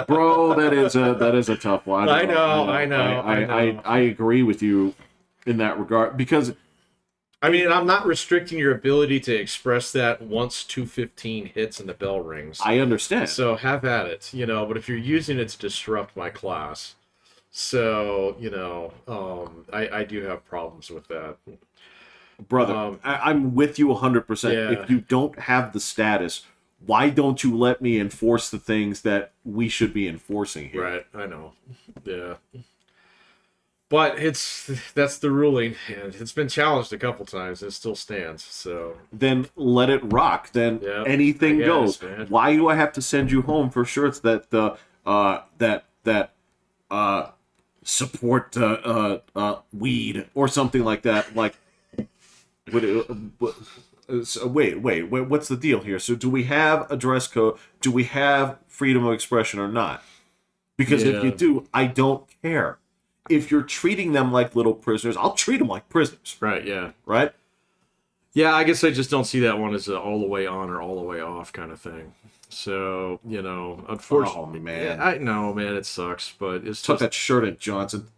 bro. That is a tough one. I know, I know, I know. I agree with you in that regard because I mean, I'm not restricting your ability to express that once 2:15 hits and the bell rings. I understand. So have at it, but if you're using it to disrupt my class, so, I do have problems with that. Brother, I'm with you 100%. Yeah. If you don't have the status, why don't you let me enforce the things that we should be enforcing here? Right, I know. Yeah. But that's the ruling, and it's been challenged a couple times, and it still stands. So Then let it rock. Then yeah, anything I goes. guess, man. Why do I have to send you home for shirts that support weed or something like that? Like, wait, what's the deal here? So, do we have a dress code? Do we have freedom of expression or not? Because if you Yeah. do, I don't care. If you're treating them like little prisoners, I'll treat them like prisoners, Right, yeah. right? Yeah, I guess I just don't see that one as a all the way on or all the way off kind of thing. So, unfortunately, Oh, man. yeah, I know, man, it sucks, but it's Tuck just, that shirt in, Johnson.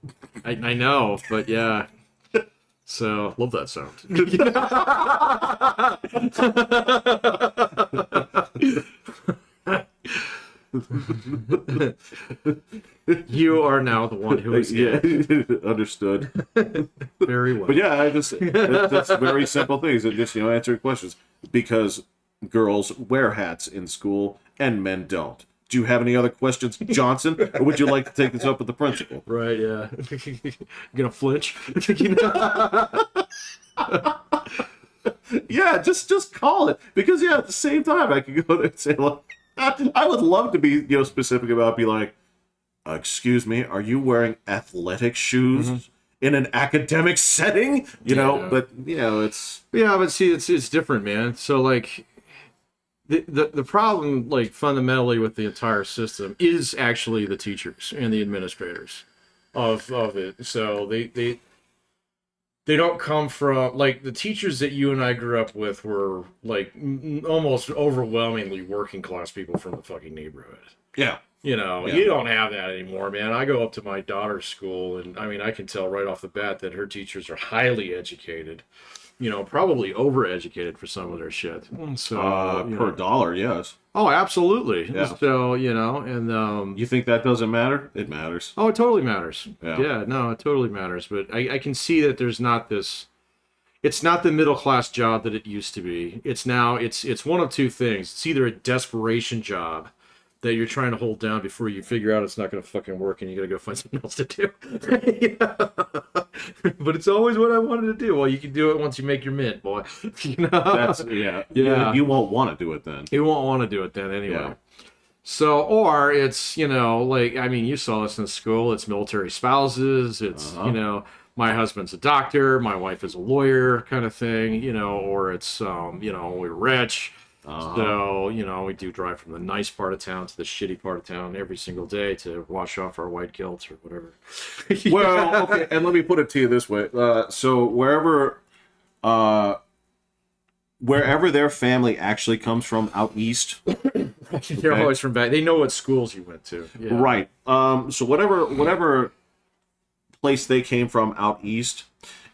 I know, but yeah. So, love that sound. You are now the one who is Yeah, understood. very well. But yeah, that's very simple things. And just answering questions because girls wear hats in school and men don't. Do you have any other questions, Johnson, or would you like to take this up with the principal? Right, yeah. You gonna flinch? Yeah, just call it because at the same time I could go there and say, look, I would love to be specific about be like, excuse me, are you wearing athletic shoes in an academic setting? Yeah. But it's Yeah, but see, it's different, man. So like, the problem, like fundamentally with the entire system, is actually the teachers and the administrators of it. So they don't come from like the teachers that you and I grew up with were like almost overwhelmingly working class people from the fucking neighborhood. yeah. Yeah. You don't have that anymore, man. I go up to my daughter's school, and I mean, I can tell right off the bat that her teachers are highly educated. Probably overeducated for some of their shit. So Per dollar, yes. oh, absolutely. Yeah. So and You think that doesn't matter? It matters. oh, it totally matters. Yeah. No, it totally matters. But I can see that there's not this. It's not the middle class job that it used to be. It's one of two things. It's either a desperation job that you're trying to hold down before you figure out it's not going to fucking work and you got to go find something else to do. But it's always what I wanted to do. Well, you can do it once you make your mint, boy. That's Yeah. You won't want to do it then. You won't want to do it then anyway. Yeah. So, or it's, like, I mean, you saw this in school. It's military spouses. It's, my husband's a doctor. My wife is a lawyer kind of thing, or it's, we're rich. So, we do drive from the nice part of town to the shitty part of town every single day to wash off our white guilt or whatever. Well, okay, and let me put it to you this way. So wherever their family actually comes from out east, They're always from back. They know what schools you went to. Yeah. right? So whatever place they came from out east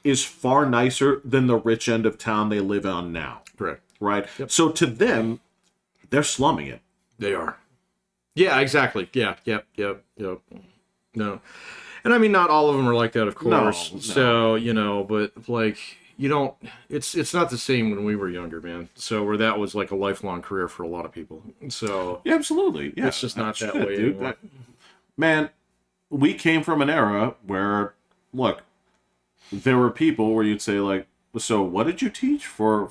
is far nicer than the rich end of town they live on now. Correct. Right? Yep. So to them, they're slumming it. They are. Yeah, exactly. Yeah, yep. No. And I mean, not all of them are like that, of course. No. So, but like, you don't, it's not the same when we were younger, man. So where that was like a lifelong career for a lot of people. So Yeah, absolutely. Yeah, it's just not that way dude. anymore. Man, we came from an era where, look, there were people where you'd say like, so what did you teach for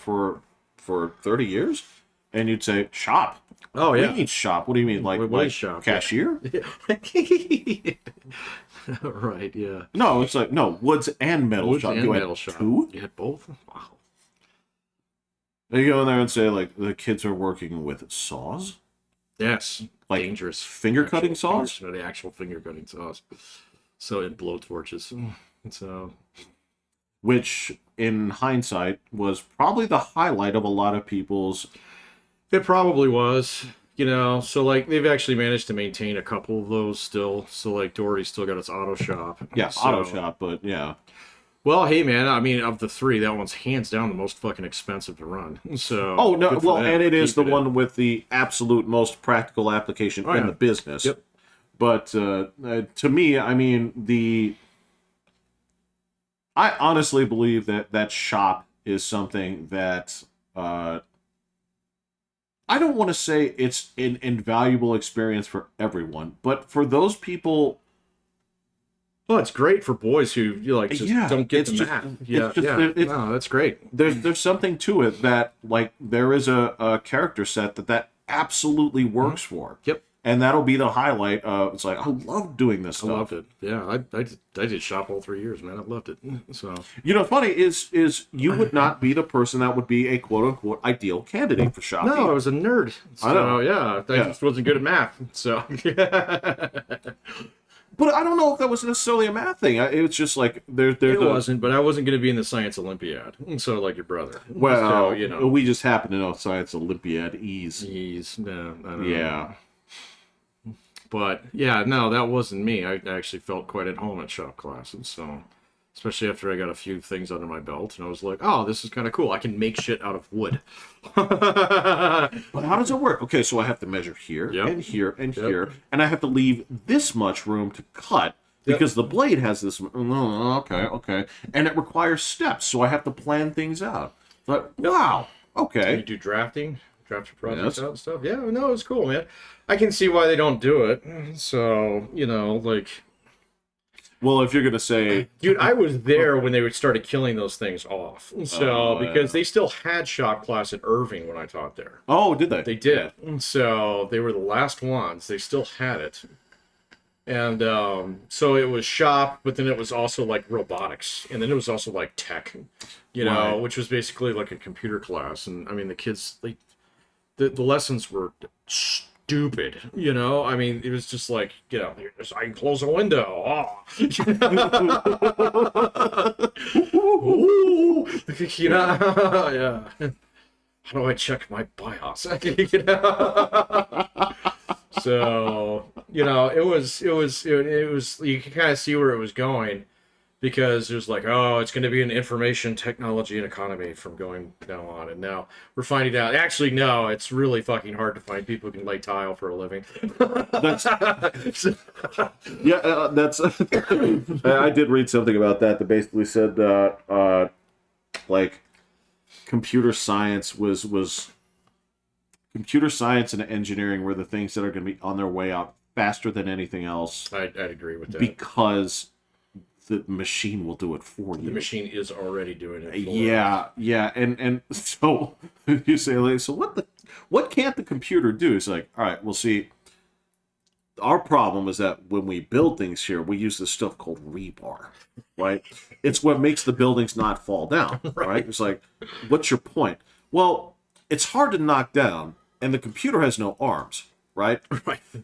30 years? And you'd say, shop. Oh, What do yeah. you mean shop? What do you mean? Like, What is shop? cashier? Right, yeah. No, it's like, no, woods and metal Woods shop. and You had metal shop. two? You had both? Wow. And you go in there and say, like, the kids are working with saws? Yes. Like dangerous. finger cutting saws? The actual finger cutting saws. So, and blowtorches. So, which in hindsight was probably the highlight of a lot of people's. It probably was. So like they've actually managed to maintain a couple of those still. So like Doherty's still got its auto shop. Yeah, So, auto shop, but yeah. Well, hey man, I mean, of the three, that one's hands down the most fucking expensive to run. So. Oh no, good for well, them and it to is keep the one with the absolute most practical application in the business. Yep. But to me, I mean, I honestly believe that shop is something that I don't want to say it's an invaluable experience for everyone, but for those people. Well, it's great for boys who don't get the math. No, that's great. There's something to it that like there is a character set that absolutely works for. Yep. And that'll be the highlight. It's like I love doing this stuff. I loved it. Yeah, I did shop all 3 years, man. I loved it. So funny is you would not be the person that would be a quote unquote ideal candidate for shopping. No, I was a nerd. So I know. I just wasn't good at math. So. But I don't know if that was necessarily a math thing. It was just like It wasn't, but I wasn't going to be in the Science Olympiad. So like your brother. Well, so, we just happen to know Science Olympiad ease. No, I don't Yeah. know. But yeah, no, that wasn't me. I actually felt quite at home at shop classes. So, especially after I got a few things under my belt, and I was like, "Oh, this is kind of cool. I can make shit out of wood." But how does it work? Okay, so I have to measure here and here and here, and I have to leave this much room to cut because the blade has this. Okay, and it requires steps, so I have to plan things out. But wow, okay. You do drafting, draft your projects out and stuff. Yeah, no, it was cool, man. I can see why they don't do it. So like. Well, if you're going to say... Dude, I was there when they started killing those things off. So, because they still had shop class at Irving when I taught there. Oh, did they? They did. So, they were the last ones. They still had it. And so it was shop, but then it was also like robotics. And then it was also like tech, which was basically like a computer class. And I mean, the kids, the lessons were stupid, I mean, it was just like, I can close a window. Oh. Yeah. How do I check my BIOS? So, it was, you can kind of see where it was going. Because it was like, oh, it's going to be an information technology and economy from going now on. And now we're finding out, actually, no, it's really fucking hard to find people who can lay tile for a living. That's I did read something about that basically said like computer science computer science and engineering were the things that are going to be on their way out faster than anything else. I'd agree with that. Because the machine will do it for you. The machine is already doing it for Yeah. And so you say, like, so what can't the computer do? It's like, all right, we'll see. Our problem is that when we build things here, we use this stuff called rebar, right? It's what makes the buildings not fall down, right? It's like, what's your point? Well, it's hard to knock down, and the computer has no arms. Right?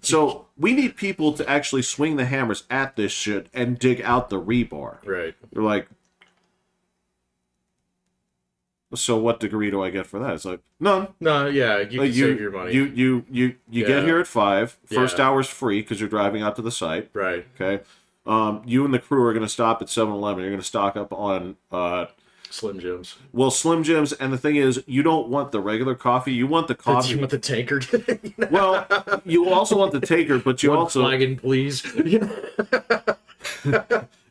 So we need people to actually swing the hammers at this shit and dig out the rebar. Right. They're like, so what degree do I get for that? It's like, none. No, yeah, you can save your money. You get here at 5. First hour's free because you're driving out to the site. Right. Okay. You and the crew are going to stop at 7-Eleven. You're going to stock up on Slim Jims. Well, Slim Jims, and the thing is, you don't want the regular coffee. You want the coffee. You want the tanker. Well, you also want the tanker, but you also flagon, please.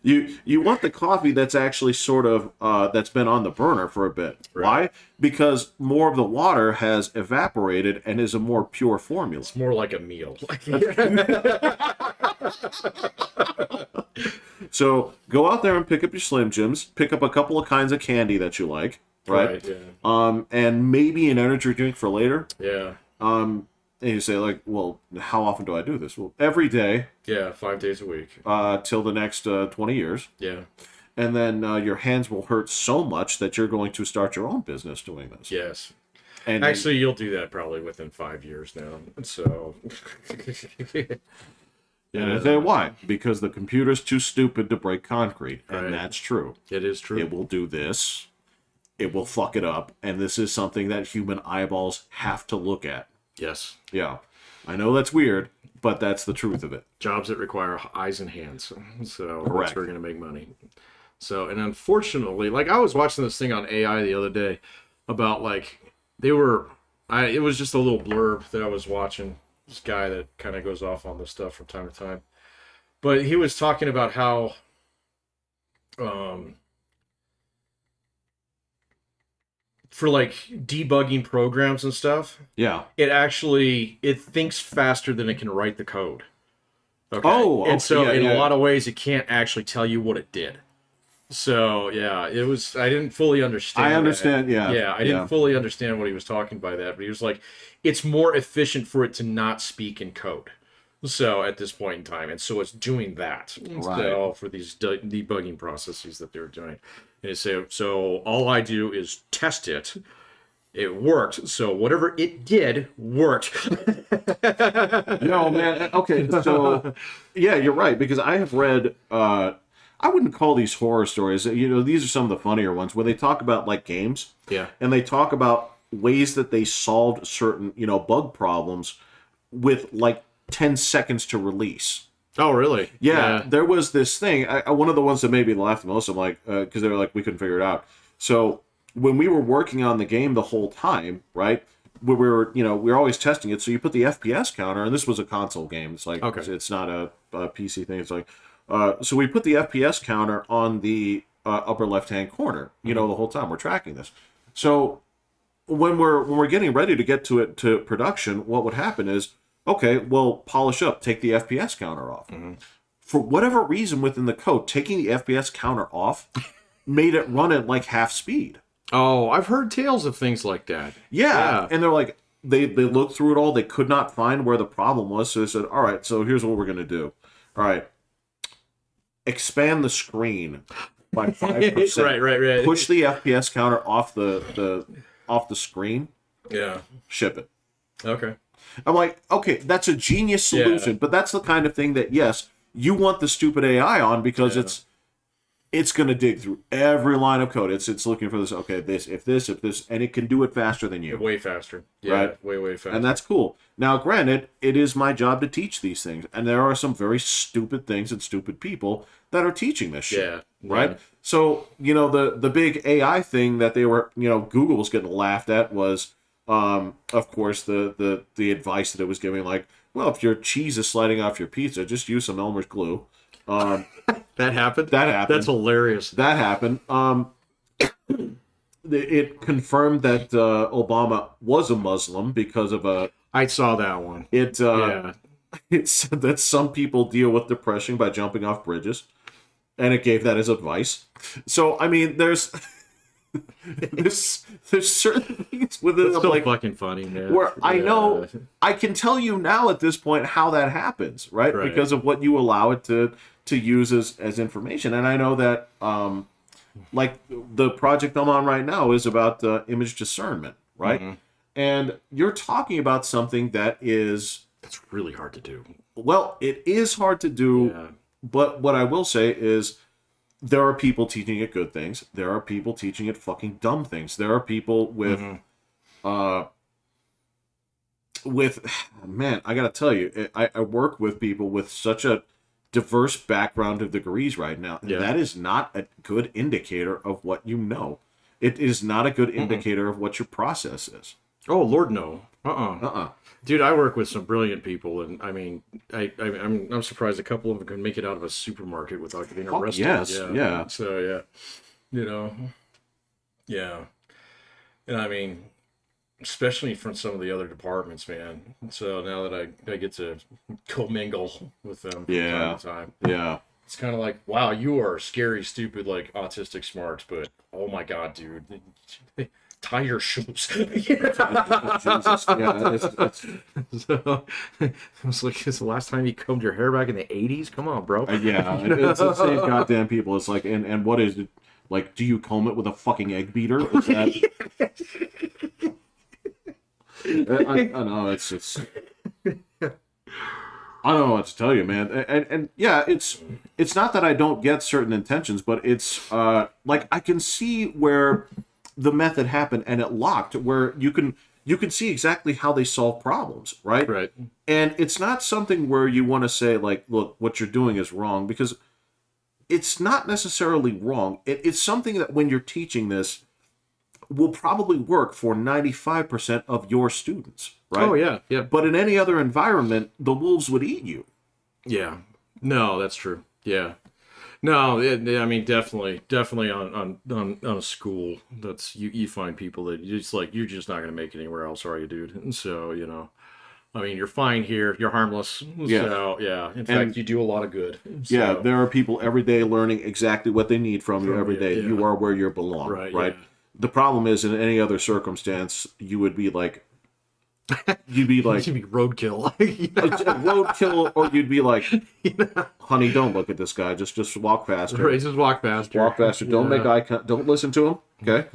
You want the coffee that's actually sort of that's been on the burner for a bit. Right. Why? Because more of the water has evaporated and is a more pure formula. It's more like a meal. So go out there and pick up your Slim Jims. Pick up a couple of kinds of candy that you like, right? Yeah. And maybe an energy drink for later. Yeah. And you say, like, well, how often do I do this? Well, every day. Yeah, 5 days a week. Till the next 20 years. Yeah. And then your hands will hurt so much that you're going to start your own business doing this. Yes. And actually, you'll do that probably within 5 years now. So, And I tell you why. Because the computer's too stupid to break concrete. And that's true. It is true. It will do this. It will fuck it up. And this is something that human eyeballs have to look at. Yes. Yeah. I know that's weird, but that's the truth of it. Jobs that require eyes and hands. So Correct. that's where we're going to make money. So, and unfortunately, like I was watching this thing on AI the other day about like, it was just a little blurb that I was watching. This guy that kind of goes off on this stuff from time to time. But he was talking about how for like debugging programs and stuff, Yeah. it thinks faster than it can write the code. Okay. Oh, and so yeah, in yeah. a lot of ways, it can't actually tell you what it did. So yeah, I didn't fully understand. I understand. that. Yeah. Yeah, I didn't fully understand what he was talking by that, but he was like, it's more efficient for it to not speak in code. So at this point in time, and so it's doing that so for these debugging processes that they're doing. And so all I do is test it. It worked. So whatever it did worked. No, man. Okay, so yeah, you're right, because I have read I wouldn't call these horror stories. You know, these are some of the funnier ones where they talk about like games. Yeah. And they talk about ways that they solved certain, bug problems with like 10 seconds to release. Oh, really? Yeah. There was this thing. One of the ones that made me laugh the most, I'm like, because they were like, we couldn't figure it out. So when we were working on the game the whole time, right? We were always testing it. So you put the FPS counter, and this was a console game. It's like, it's not a PC thing. It's like, so we put the FPS counter on the upper left-hand corner, the whole time we're tracking this. So when we're getting ready to get to production, what would happen is, okay, well, polish up, take the FPS counter off. Mm-hmm. For whatever reason within the code, taking the FPS counter off made it run at like half speed. Oh, I've heard tales of things like that. Yeah. And they're like, they looked through it all. They could not find where the problem was. So they said, all right, so here's what we're going to do. All right. Expand the screen by 5%. right. Push the FPS counter off the screen. Yeah. Ship it. Okay. I'm like, okay, that's a genius solution, but that's the kind of thing that, yes, you want the stupid AI on because it's going to dig through every line of code. It's looking for this, okay, if this, and it can do it faster than you. Way faster. Yeah, right? Way faster. And that's cool. Now, granted, it is my job to teach these things, and there are some very stupid things and stupid people that are teaching this shit. Yeah. Right? Yeah. So, the big AI thing that they were, Google was getting laughed at was, of course, the advice that it was giving, like, well, if your cheese is sliding off your pizza, just use some Elmer's glue. That happened? That happened. That's hilarious. That happened. It confirmed that Obama was a Muslim because of a... I saw that one. It said that some people deal with depression by jumping off bridges, and it gave that as advice. So, I mean, there's certain things within it's it, so like, fucking funny, man. where I know I can tell you now at this point how that happens, right? Because of what you allow it to use as information. And I know that like the project I'm on right now is about image discernment, right? Mm-hmm. And you're talking about something that is... It's really hard to do. Well, it is hard to do, but what I will say is there are people teaching it good things. There are people teaching it fucking dumb things. There are people with, man, I gotta tell you, I work with people with such a diverse background of degrees right now. And that is not a good indicator of what you know. It is not a good indicator of what your process is. Oh, Lord, no. Dude, I work with some brilliant people, and I mean, I'm surprised a couple of them can make it out of a supermarket without getting arrested. Yes, yeah. So yeah, and I mean, especially from some of the other departments, man. So now that I get to commingle with them from time to time, it's kind of like, wow, you are scary, stupid, like autistic smarts, but oh my god, dude. Tie your shoes. Jesus. So, I was like, it's the last time you combed your hair back in the 80s? Come on, bro. It's the same goddamn people. It's like, and what is it? Like, do you comb it with a fucking egg beater? Is that... I know, it's just... I don't know what to tell you, man. And yeah, it's not that I don't get certain intentions, but it's like I can see where the method happened and it locked, where you can see exactly how they solve problems, right? Right. And it's not something where you want to say like, look, what you're doing is wrong, because it's not necessarily wrong. It's something that when you're teaching this will probably work for 95% of your students, right? Oh, yeah, yeah. But in any other environment, the wolves would eat you. Yeah. No, that's true. Yeah. No, I mean, definitely on a school, that's you find people that you're just not going to make it anywhere else, are you, dude? And so, I mean, you're fine here, you're harmless. Yeah. So, yeah. In fact, you do a lot of good. So, Yeah, there are people every day learning exactly what they need from you every day. yeah. You are where you belong, right? Yeah. The problem is, in any other circumstance, you would be like, You'd be roadkill. roadkill, or you'd be like, honey, don't look at this guy. Just walk faster. Right, just walk faster. Walk faster. Don't make eye contact. Don't listen to him. Okay.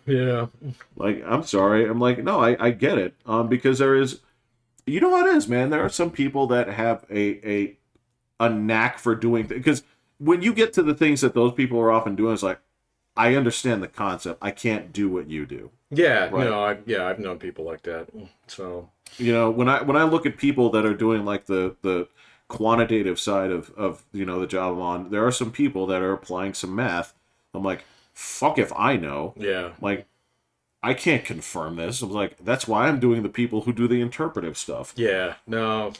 Yeah. Like, I'm sorry. I'm like, no, I get it. Because there is, you know what it is, man. There are some people that have a knack for doing things. Because when you get to the things that those people are often doing, it's like, I understand the concept. I can't do what you do. Yeah. Right. No. I've known people like that. So. When I look at people that are doing like the quantitative side of the job I'm on, there are some people that are applying some math. I'm like, fuck if I know. Yeah. Like, I can't confirm this. I'm like, that's why I'm doing the people who do the interpretive stuff. Yeah, no,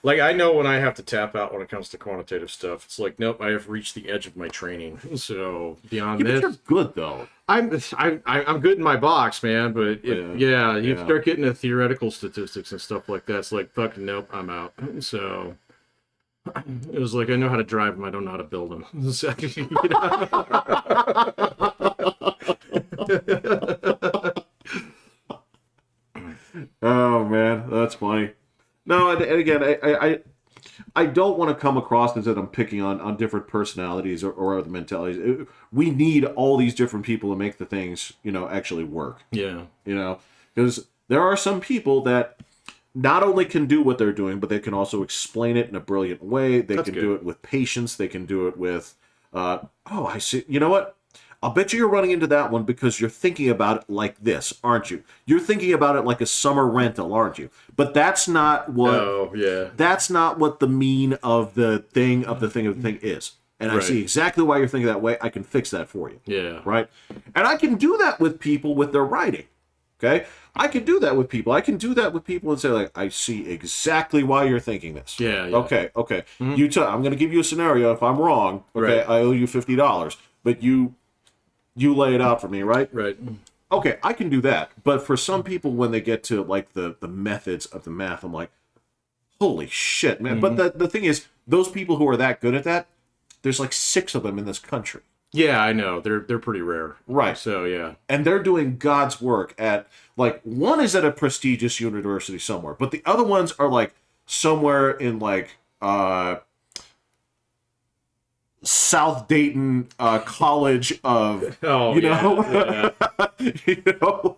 like I know when I have to tap out when it comes to quantitative stuff. It's like, nope, I have reached the edge of my training. So beyond Yeah, this, but you're good though. I'm good in my box, man. But you start getting into theoretical statistics and stuff like that. It's like, fucking nope, I'm out. So it was like, I know how to drive them, I don't know how to build them. Oh man, that's funny. No, and again, I don't want to come across as that I'm picking on different personalities or other mentalities. We need all these different people to make the things actually work. Yeah. Because there are some people that not only can do what they're doing, but they can also explain it in a brilliant way. They can do it with patience. They can do it with, I see. You know what? I'll bet you're running into that one because you're thinking about it like this, aren't you? You're thinking about it like a summer rental, aren't you? But that's not what. Oh, yeah. That's not what the mean of the thing is. And I see exactly why you're thinking that way. I can fix that for you. Yeah. Right? And I can do that with people with their writing. Okay? I can do that with people. I can do that with people and say, like, I see exactly why you're thinking this. Yeah. Okay. Mm-hmm. I'm going to give you a scenario. If I'm wrong, okay, I owe you $50. But you lay it out for me, right? Right. Okay, I can do that. But for some people, when they get to, like, the methods of the math, I'm like, holy shit, man. Mm-hmm. But the thing is, those people who are that good at that, there's like 6 of them in this country. Yeah, I know. They're pretty rare. Right. So, yeah. And they're doing God's work at, like, one is at a prestigious university somewhere, but the other ones are, like, somewhere in, like, South Dayton College of, Yeah.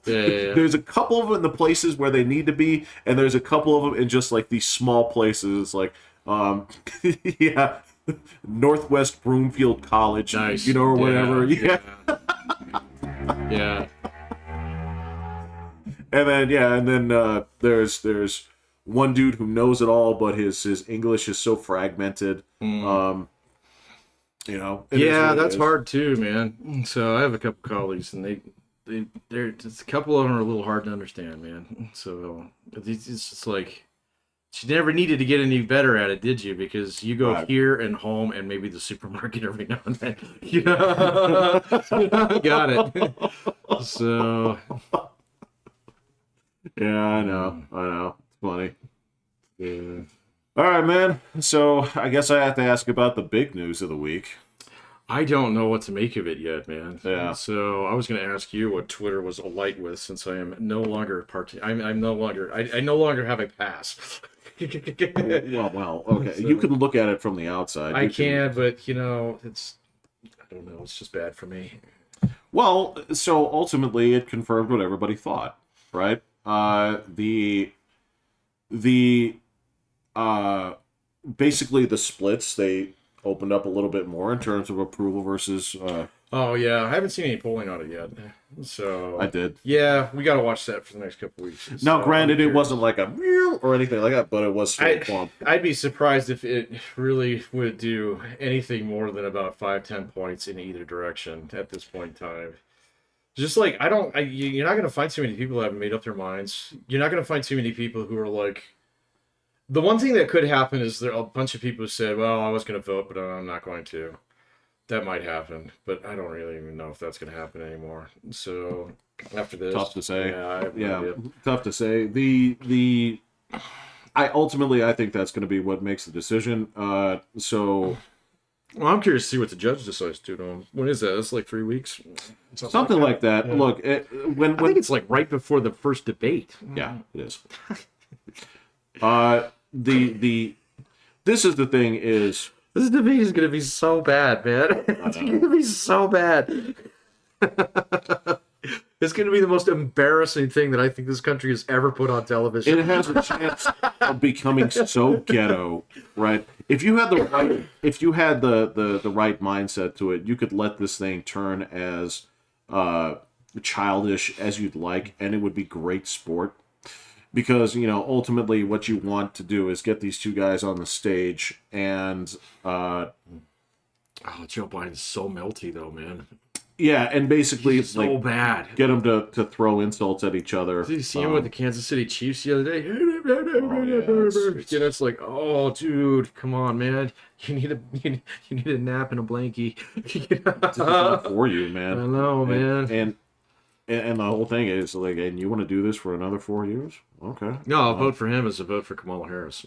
There's a couple of them in the places where they need to be, and there's a couple of them in just, like, these small places, like, Northwest Broomfield College, nice. or whatever. Yeah. Yeah. And then there's one dude who knows it all, but his English is so fragmented. Yeah, that's hard too, man. So I have a couple colleagues, and they're just a couple of them are a little hard to understand, man. So it's just like, you never needed to get any better at it, did you? Because you go here and home and maybe the supermarket every now and then. Got it. So. Yeah, I know. It's funny. Yeah. All right, man. So I guess I have to ask about the big news of the week. I don't know what to make of it yet, man. Yeah. So I was going to ask you what Twitter was alight with, since I am no longer I no longer have a pass. well, okay. So, you can look at it from the outside. I can, but it's I don't know. It's just bad for me. Well, so ultimately it confirmed what everybody thought, right? The basically the splits, they opened up a little bit more in terms of approval versus Oh yeah, I haven't seen any polling on it yet. So I did. Yeah, we got to watch that for the next couple weeks. Now, So, granted, it wasn't like a meow or anything like that, but it was still plump. I'd be surprised if it really would do anything more than about 5-10 points in either direction at this point in time. Just like you're not gonna find too many people that haven't made up their minds. You're not gonna find too many people who are like. The one thing that could happen is there are a bunch of people who said, "Well, I was gonna vote, but I'm not going to." That might happen, but I don't really even know if that's gonna happen anymore. So after this, Tough to say. Yeah, I have no idea. Tough to say. I think that's going to be what makes the decision. So. Well, I'm curious to see what the judge decides to do. When is that? It's like 3 weeks. Something like that. Yeah. Look, I think it's like right before the first debate. Yeah, it is. This is the thing is. This debate is going to be so bad, man. It's going to be so bad. It's going to be the most embarrassing thing that I think this country has ever put on television. It has a chance of becoming so ghetto, right? If you had the right mindset to it, you could let this thing turn as childish as you'd like, and it would be great sport. Because, ultimately what you want to do is get these two guys on the stage and... Joe Biden's so melty, though, man. Yeah, and basically... He's so bad. Get them to throw insults at each other. Did you see him with the Kansas City Chiefs the other day? It's like, oh, dude, come on, man. You need a nap and a blankie. It's not for you, man. I know, man. And the whole thing is, like, and you want to do this for another 4 years? Okay. No, a vote for him is a vote for Kamala Harris.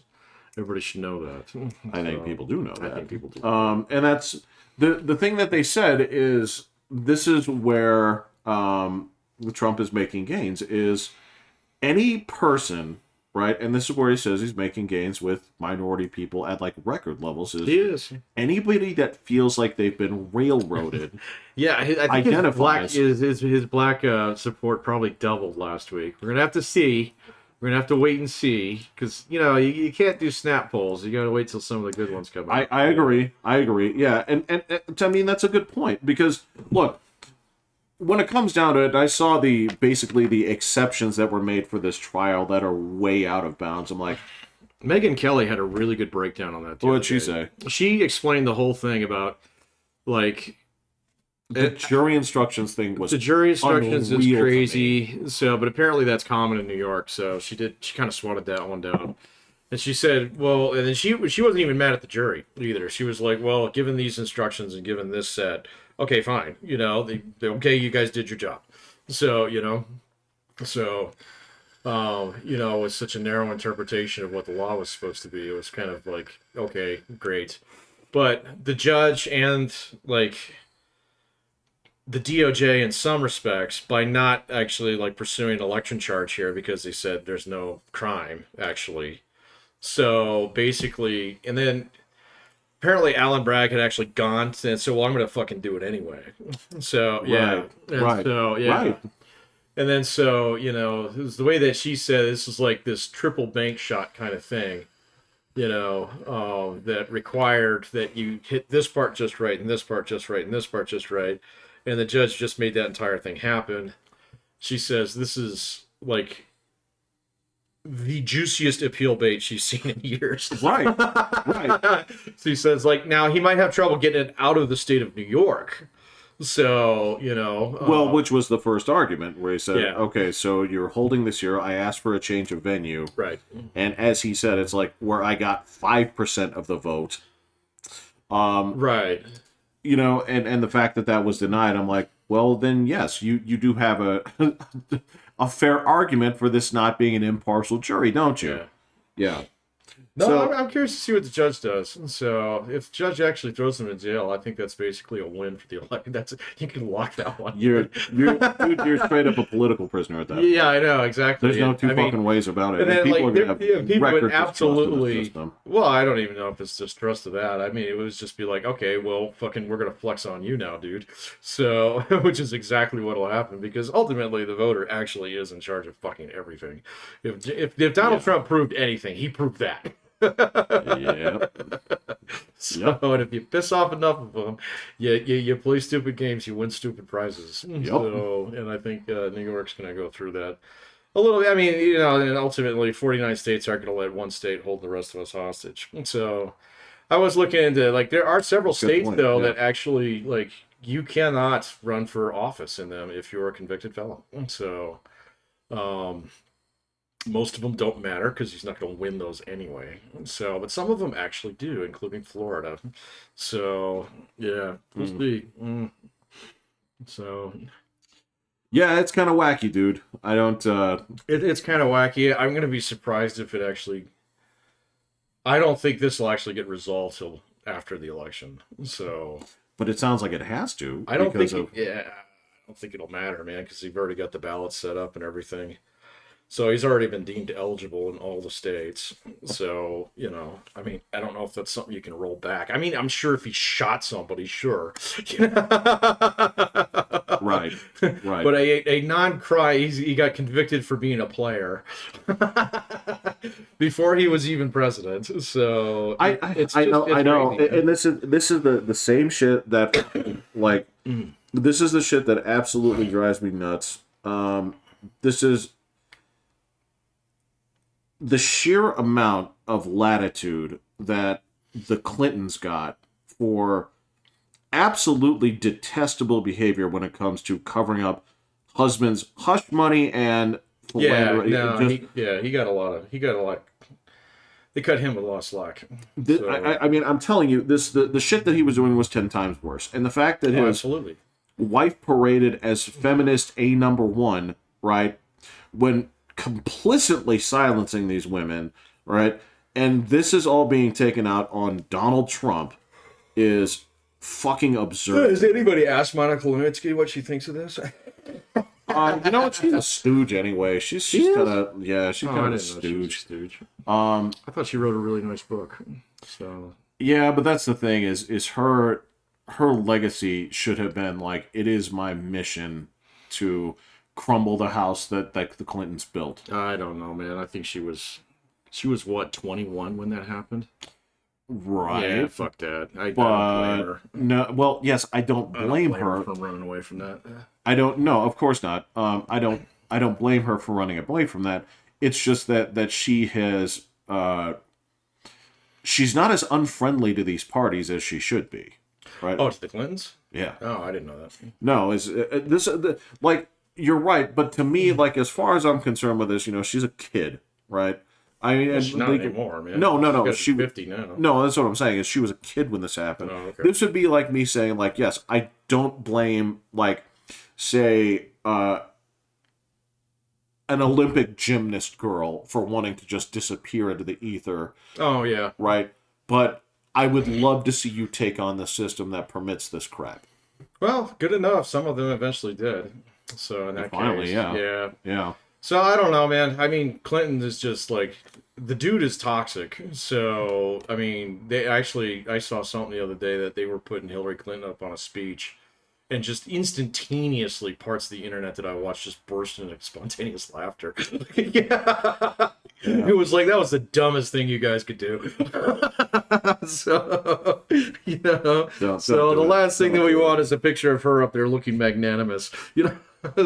Everybody should know that. I think people do know that. I think people do. And that's the thing that they said is this is where Trump is making gains is any person, right? And this is where he says he's making gains with minority people at like record levels. He is. Anybody that feels like they've been railroaded. Yeah, I think his black support probably doubled last week. We're gonna have to see. We're gonna have to wait and see because you can't do snap polls. You gotta wait till some of the good ones come out. I agree. Yeah, and I mean that's a good point because look, when it comes down to it, I saw basically the exceptions that were made for this trial that are way out of bounds. I'm like, Megyn Kelly had a really good breakdown on that. What did she say? She explained the whole thing about like. The jury instructions thing was the jury instructions is crazy. So, but apparently that's common in New York. So she kind of swatted that one down, and she said, "Well," and then she wasn't even mad at the jury either. She was like, "Well, given these instructions and given this set, okay, fine. Okay, you guys did your job." So with such a narrow interpretation of what the law was supposed to be, it was kind of like, okay, great, but the judge and like. The DOJ, in some respects, by not actually like pursuing an election charge here because they said there's no crime actually. So basically, and then apparently Alan Bragg had actually gone and so I'm gonna fucking do it anyway. So yeah, right. So yeah, right. And then so it was the way that she said this is like this triple bank shot kind of thing. That required that you hit this part just right and this part just right and this part just right. And the judge just made that entire thing happen. She says this is like the juiciest appeal bait she's seen in years. Right. She says like now he might have trouble getting it out of the state of New York. So, which was the first argument where he said, okay, so you're holding this here. I asked for a change of venue. Right. And as he said, it's like where I got 5% of the vote. Right. And the fact that was denied, I'm like, well, then yes, you do have a fair argument for this not being an impartial jury, don't you? Yeah. No, So I'm curious to see what the judge does. So if the judge actually throws him in jail, I think that's basically a win for the election. That's you can lock that one. dude, you're straight up a political prisoner at that point. Yeah, I know exactly. There's no two fucking ways about it. And then, People like, are gonna have people would record distrust in the absolutely. system. Well, I don't even know if it's distrust of that. I mean, it was just be like, okay, well, fucking, we're gonna flex on you now, dude. So, which is exactly what'll happen because ultimately the voter actually is in charge of fucking everything. If Donald Trump proved anything, he proved that. Yeah. So, and if you piss off enough of them, you play stupid games, you win stupid prizes. So, and I think New York's going to go through that a little bit. I mean, and ultimately 49 states aren't going to let one state hold the rest of us hostage. So, I was looking into, like, there are several states, though, that actually, like, you cannot run for office in them if you're a convicted felon. So, most of them don't matter because he's not going to win those anyway. So, but some of them actually do, including Florida. So, yeah, we'll see. So, yeah, it's kind of wacky, dude. I don't. It's kind of wacky. I'm going to be surprised if it actually. I don't think this will actually get resolved till after the election. So, but it sounds like it has to. I don't think. I don't think it'll matter, man, because they've already got the ballots set up and everything. So he's already been deemed eligible in all the states. So, I mean, I don't know if that's something you can roll back. I mean, I'm sure if he shot somebody, sure. Right. But a non-cry, he got convicted for being a player before he was even president. So I know. And this is the same shit that, like, this is the shit that absolutely drives me nuts. This is the sheer amount of latitude that the Clintons got for absolutely detestable behavior when it comes to covering up husbands' hush money and he got a lot. They cut him a lot of slack. I mean, I'm telling you, the shit that he was doing was 10 times worse, and the fact that his wife paraded as feminist #1, right, when complicitly silencing these women, right? And this is all being taken out on Donald Trump is fucking absurd. Has anybody asked Monica Lewinsky what she thinks of this? You know what? She's a stooge anyway. She's kind of a stooge. I thought she wrote a really nice book. So yeah, but that's the thing is her legacy should have been like, it is my mission to crumble the house that the Clintons built. I don't know, man. I think she was what, 21 when that happened? Right. Yeah, fuck that. I don't blame her. No, well, yes, I don't blame her from running away from that. I don't. No, of course not. I don't blame her for running away from that. It's just that she has. She's not as unfriendly to these parties as she should be. Right. Oh, to the Clintons? Yeah. Oh, I didn't know that. No, is this like, you're right, but to me, like, as far as I'm concerned with this, she's a kid, right? I mean, well, she's not anymore, man. No. She's 50 now. No, that's what I'm saying. Is she was a kid when this happened. Oh, okay. This would be like me saying, like, yes, I don't blame, like, say, an Olympic gymnast girl for wanting to just disappear into the ether. Oh yeah. Right, but I would love to see you take on the system that permits this crap. Well, good enough. Some of them eventually did. So in that case, yeah. So I don't know, man. I mean, Clinton is just like, the dude is toxic. So I mean, I saw something the other day that they were putting Hillary Clinton up on a speech, and just instantaneously parts of the internet that I watched just burst into spontaneous laughter. Yeah. It was like, that was the dumbest thing you guys could do. So, the last thing that we want is a picture of her up there looking magnanimous.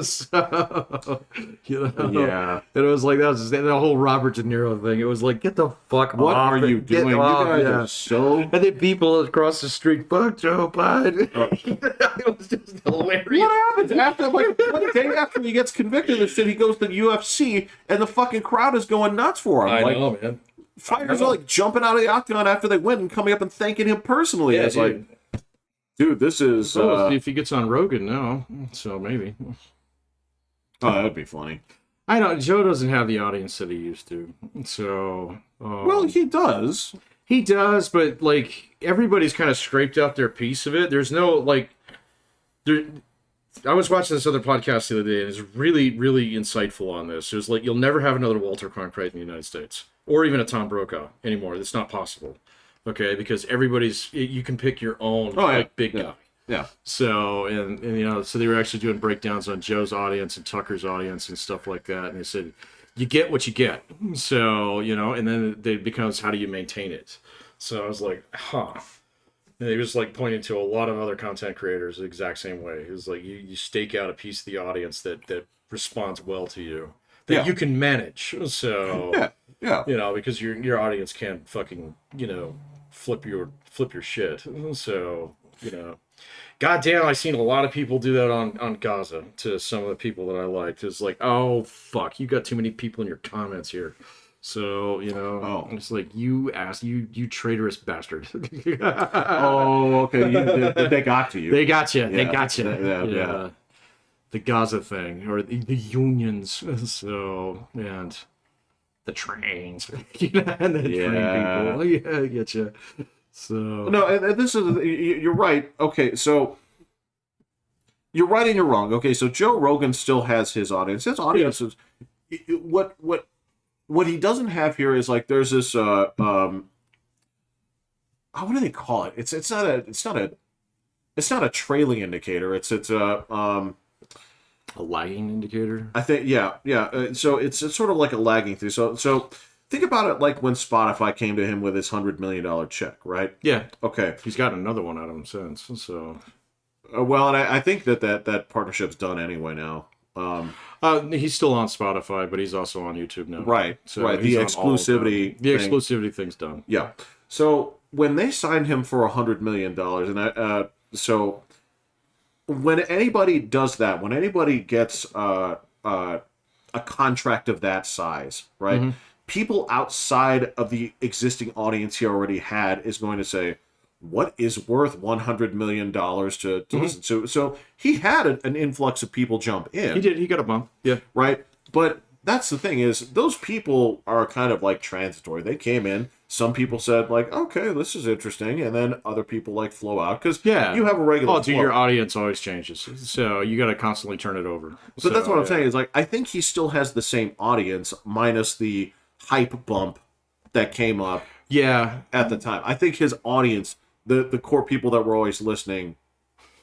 So, Yeah. And it was like, that was the whole Robert De Niro thing. It was like, get the fuck what off. What are you doing? You guys are so... And then people across the street, fuck Joe Biden. It was just hilarious. What happens after, like, one day after he gets convicted of this shit, he goes to the UFC, and the fucking crowd is going nuts for him. I know, man. Fighters are, like, jumping out of the octagon after they win and coming up and thanking him personally. Yeah, it's like, dude, this is... Well, see if he gets on Rogan now, so maybe. Oh, that'd be funny. I don't. Joe doesn't have the audience that he used to. So, Well, he does. he does, but like everybody's kind of scraped out their piece of it. There's no like there. I was watching this other podcast the other day, and it's really, really insightful on this. It was like you'll never have another Walter Cronkite in the United States, or even a Tom Brokaw anymore. It's not possible. Okay, because you can pick your own like big guy. Yeah. So and so they were actually doing breakdowns on Joe's audience and Tucker's audience and stuff like that, and they said you get what you get. So and then it becomes how do you maintain it. So I was like, huh. And he was like pointing to a lot of other content creators the exact same way. It was like you stake out a piece of the audience that responds well to you, that you can manage. So because your audience can't fucking flip your shit. So God damn, I've seen a lot of people do that on Gaza to some of the people that I liked. It's like, oh fuck, you got too many people in your comments here. So it's like you traitorous bastard. Oh, okay. They got to you. They got you. Yeah. They got you. Yeah. The Gaza thing or the unions. So and the trains. And the train people. Yeah, I get you. So no, and this is you're right. Okay, so you're right and you're wrong. Okay, so Joe Rogan still has his audience. His audience is what he doesn't have here is like there's this what do they call it? It's not a trailing indicator. It's a lagging indicator. I think so it's sort of like a lagging thing. So think about it like when Spotify came to him with his $100 million check, right? Yeah. Okay. He's got another one out of him since. So. Well, and I think that partnership's done anyway now. He's still on Spotify, but he's also on YouTube now. Right. So right. The exclusivity. The exclusivity thing's done. Yeah. So when they signed him for $100 million, and so when anybody does that, when anybody gets a contract of that size, right? Mm-hmm. People outside of the existing audience he already had is going to say, what is worth $100 million to listen to? So he had an influx of people jump in. He did. He got a bump. Yeah. Right. But that's the thing is those people are kind of like transitory. They came in. Some people said like, okay, this is interesting. And then other people like flow out because you have a regular flow. Your audience always changes. So you got to constantly turn it over. But that's what I'm saying is like, I think he still has the same audience minus the hype bump that came up at the time. I think his audience, the core people that were always listening,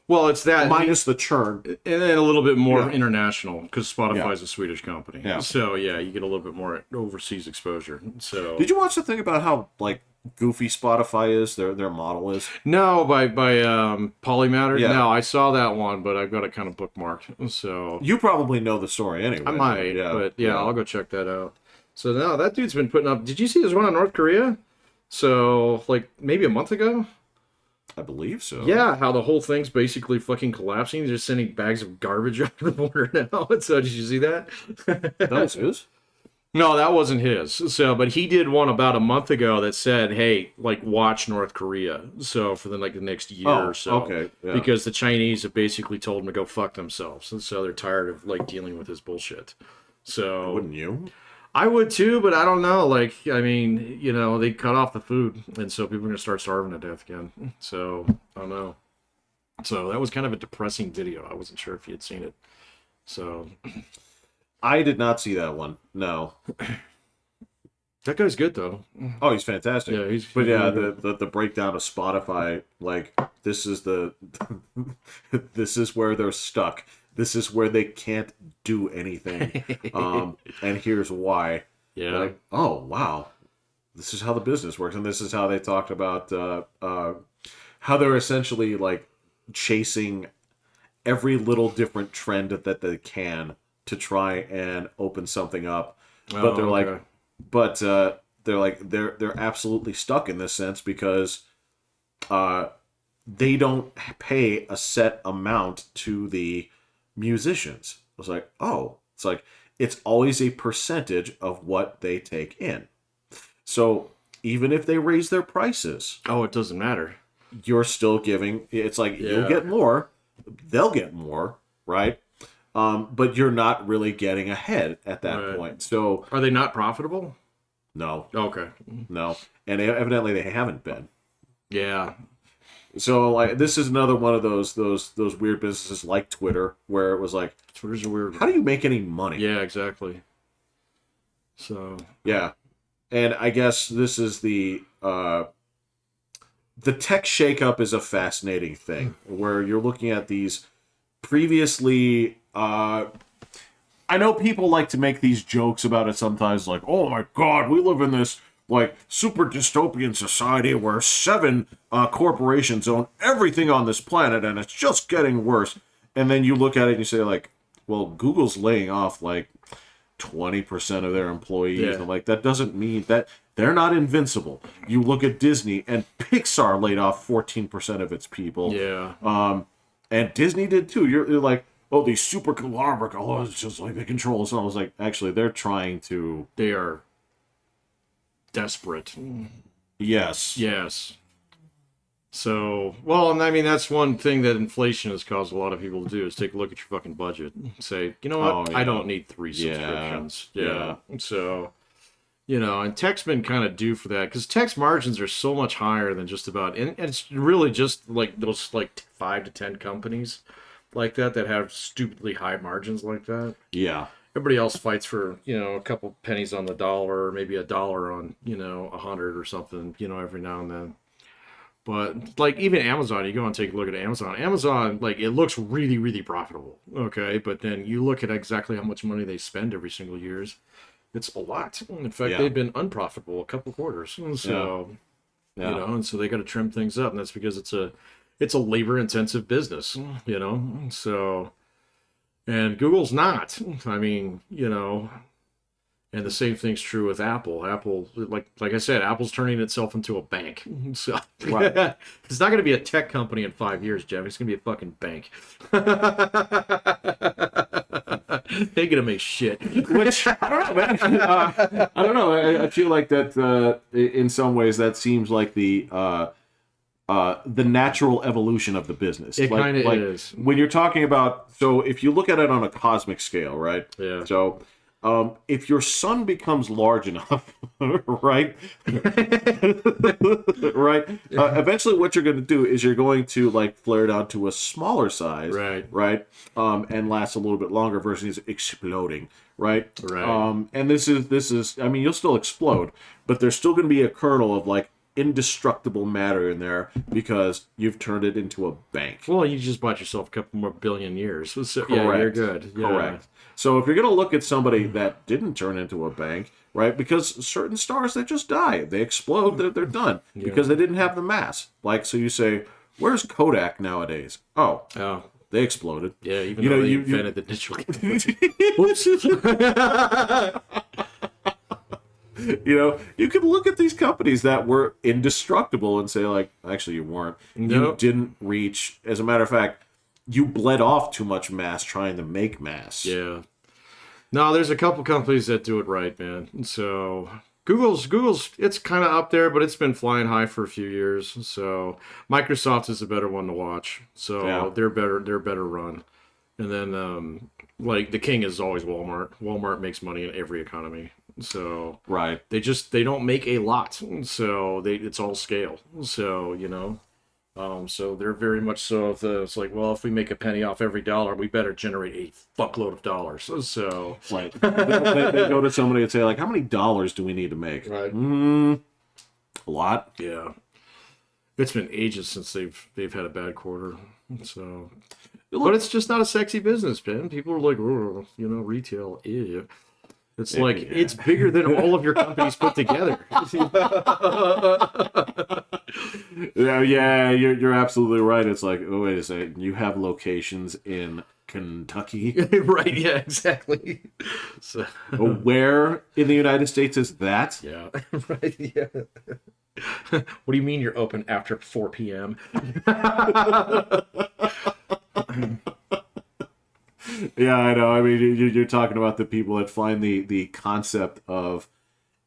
well, it's that minus the churn, and then a little bit more international because Spotify is a Swedish company. So you get a little bit more overseas exposure. So did you watch the thing about how like goofy Spotify is? Their model is no by Polymatter. No, I saw that one, but I've got it kind of bookmarked. So you probably know the story anyway. I might, but I'll go check that out. So now that dude's been putting up. Did you see there's one in North Korea? So like maybe a month ago. I believe so. Yeah, how the whole thing's basically fucking collapsing. They're just sending bags of garbage over the border now. So did you see that? That was his? No, that wasn't his. So, but he did one about a month ago that said, "Hey, like watch North Korea." So for the next year or so, okay, because the Chinese have basically told him to go fuck themselves, and so they're tired of like dealing with his bullshit. So wouldn't you? I would too, but I don't know. Like, I mean, they cut off the food, and so people are going to start starving to death again. So, I don't know. So, that was kind of a depressing video. I wasn't sure if you had seen it. So. I did not see that one. No. That guy's good, though. Oh, he's fantastic. Yeah, the breakdown of Spotify, like, this is this is where they're stuck. This is where they can't do anything. And here's why. Yeah. Like, oh, wow. This is how the business works. And this is how they talked about how they're essentially like chasing every little different trend that they can to try and open something up. But they're absolutely stuck in this sense because they don't pay a set amount to the musicians. It's like, it's always a percentage of what they take in. So even if they raise their prices, it doesn't matter. You're still giving. It's like you'll get more, they'll get more, right? but you're not really getting ahead at that point. So are they not profitable? No. Okay. No, and evidently they haven't been. Yeah. So like this is another one of those weird businesses like Twitter, where it was like, Twitter's a weird. How do you make any money? Yeah, exactly. So yeah, and I guess this is the tech shakeup is a fascinating thing, where you're looking at these previously. I know people like to make these jokes about it sometimes, like, "Oh my God, we live in this like super dystopian society where 7 corporations own everything on this planet, and it's just getting worse." And then you look at it and you say, like, "Well, Google's laying off like 20% of their employees." Yeah. And like that doesn't mean that they're not invincible. You look at Disney, and Pixar laid off 14% of its people. yeah. And Disney did too. You're like, oh, these super conglomerate, oh, it's just like they control us. And I was like, actually, they're trying to. They are desperate. Yes. Yes. So, well, and I mean, that's one thing that inflation has caused a lot of people to do is take a look at your fucking budget. Say, you know what? Oh, yeah. I don't need 3 subscriptions. Yeah. So, and tech's been kind of due for that because tech's margins are so much higher than just about, and it's really just like those like 5 to 10 companies like that have stupidly high margins like that. Yeah. Everybody else fights for, a couple pennies on the dollar, or maybe $1 on, 100 or something, every now and then. But like even Amazon, you go and take a look at Amazon. Amazon, like it looks really, really profitable. Okay. But then you look at exactly how much money they spend every single year. It's a lot. In fact, they've been unprofitable a couple quarters. So, and so they got to trim things up. And that's because it's a labor intensive business, so, and Google's not. I mean, and the same thing's true with Apple. Apple, like I said, Apple's turning itself into a bank. So Right. It's not going to be a tech company in 5 years, Jeff. It's going to be a fucking bank. They're going to make shit. Which, I don't know, man. I don't know. I feel like that in some ways that seems like the natural evolution of the business. It kind of is. When you're talking about, so if you look at it on a cosmic scale, right? Yeah. So if your sun becomes large enough, right? Right? Eventually what you're going to do is you're going to like flare down to a smaller size, right? And last a little bit longer versus exploding, right? And this is, I mean, you'll still explode, but there's still going to be a kernel of like indestructible matter in there because you've turned it into a bank. Well, you just bought yourself a couple more billion years. So, Correct. Yeah, you're good. Yeah. Correct. So if you're going to look at somebody that didn't turn into a bank, right, because certain stars, they just die. They explode. They're done because they didn't have the mass. Like, so you say, where's Kodak nowadays? Oh. They exploded. Yeah, even though they invented the digital camera. Oops. You could look at these companies that were indestructible and say, like, actually, you weren't. Nope. You didn't reach. As a matter of fact, you bled off too much mass trying to make mass. Yeah. No, there's a couple companies that do it right, man. So Google's it's kind of up there, but it's been flying high for a few years. So Microsoft is a better one to watch. So they're better run. And then like the king is always Walmart. Walmart makes money in every economy. So they don't make a lot. So it's all scale. So so they're very much so. It's like, well, if we make a penny off every dollar, we better generate a fuckload of dollars. So like they go to somebody and say, like, how many dollars do we need to make? Right. A lot. Yeah. It's been ages since they've had a bad quarter. So, but it's just not a sexy business, man. People are like, oh, retail. Ew. It's like it's bigger than all of your companies put together. Yeah, you're absolutely right. It's like, oh, wait a second, you have locations in Kentucky, right? Yeah, exactly. So, where in the United States is that? Yeah, right. Yeah. What do you mean you're open after 4 p.m.? Yeah, I know. I mean, you're talking about the people that find the concept of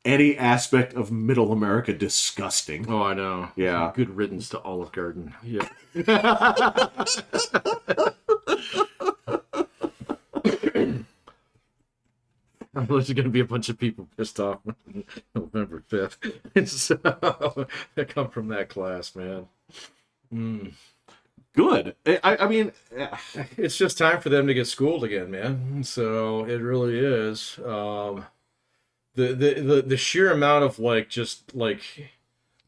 any aspect of Middle America disgusting. Oh, I know. Yeah. Good riddance to Olive Garden. Yeah. There's going to be a bunch of people pissed off on November 5th. And so that come from that class, man. Good. I mean, It's just time for them to get schooled again, man. So it really is. The sheer amount of just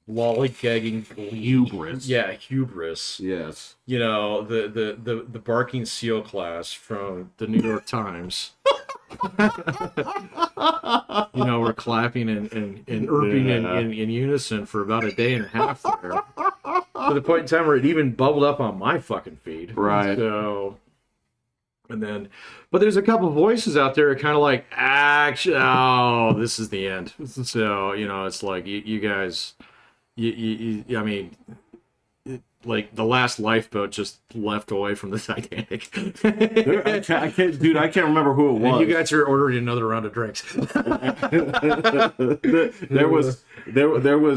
lollygagging hubris. Yeah, hubris. Yes. The barking seal class from the New York Times. We're clapping and erping in unison for about a day and a half there. To the point in time where it even bubbled up on my fucking feed. Right. So, but there's a couple of voices out there kind of like, actually, oh, this is the end. So, it's like, you guys, I mean, like the last lifeboat just left away from the Titanic. I can't remember who it was. And you guys are ordering another round of drinks. there was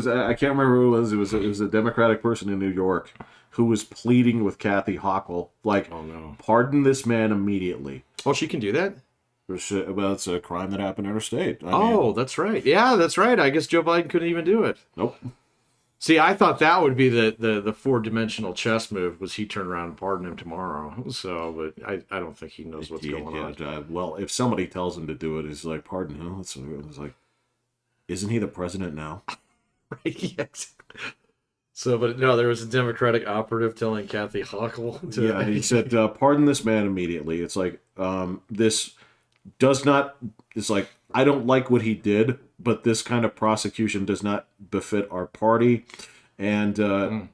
I can't remember who it was. It was a Democratic person in New York who was pleading with Kathy Hochul, like, oh no, pardon this man immediately. Oh, she can do that? Well, it's a crime that happened interstate. I mean, that's right. Yeah, that's right. I guess Joe Biden couldn't even do it. Nope. See, I thought that would be the four-dimensional chess move, was he turn around and pardon him tomorrow. So, but I don't think he knows what's going on. Well, if somebody tells him to do it, he's like, pardon him. It's like, isn't he the president now? Right, yes. So, but no, there was a Democratic operative telling Kathy Hochul to... Yeah, he said, pardon this man immediately. It's like, this does not... It's like, I don't like what he did, but this kind of prosecution does not befit our party. And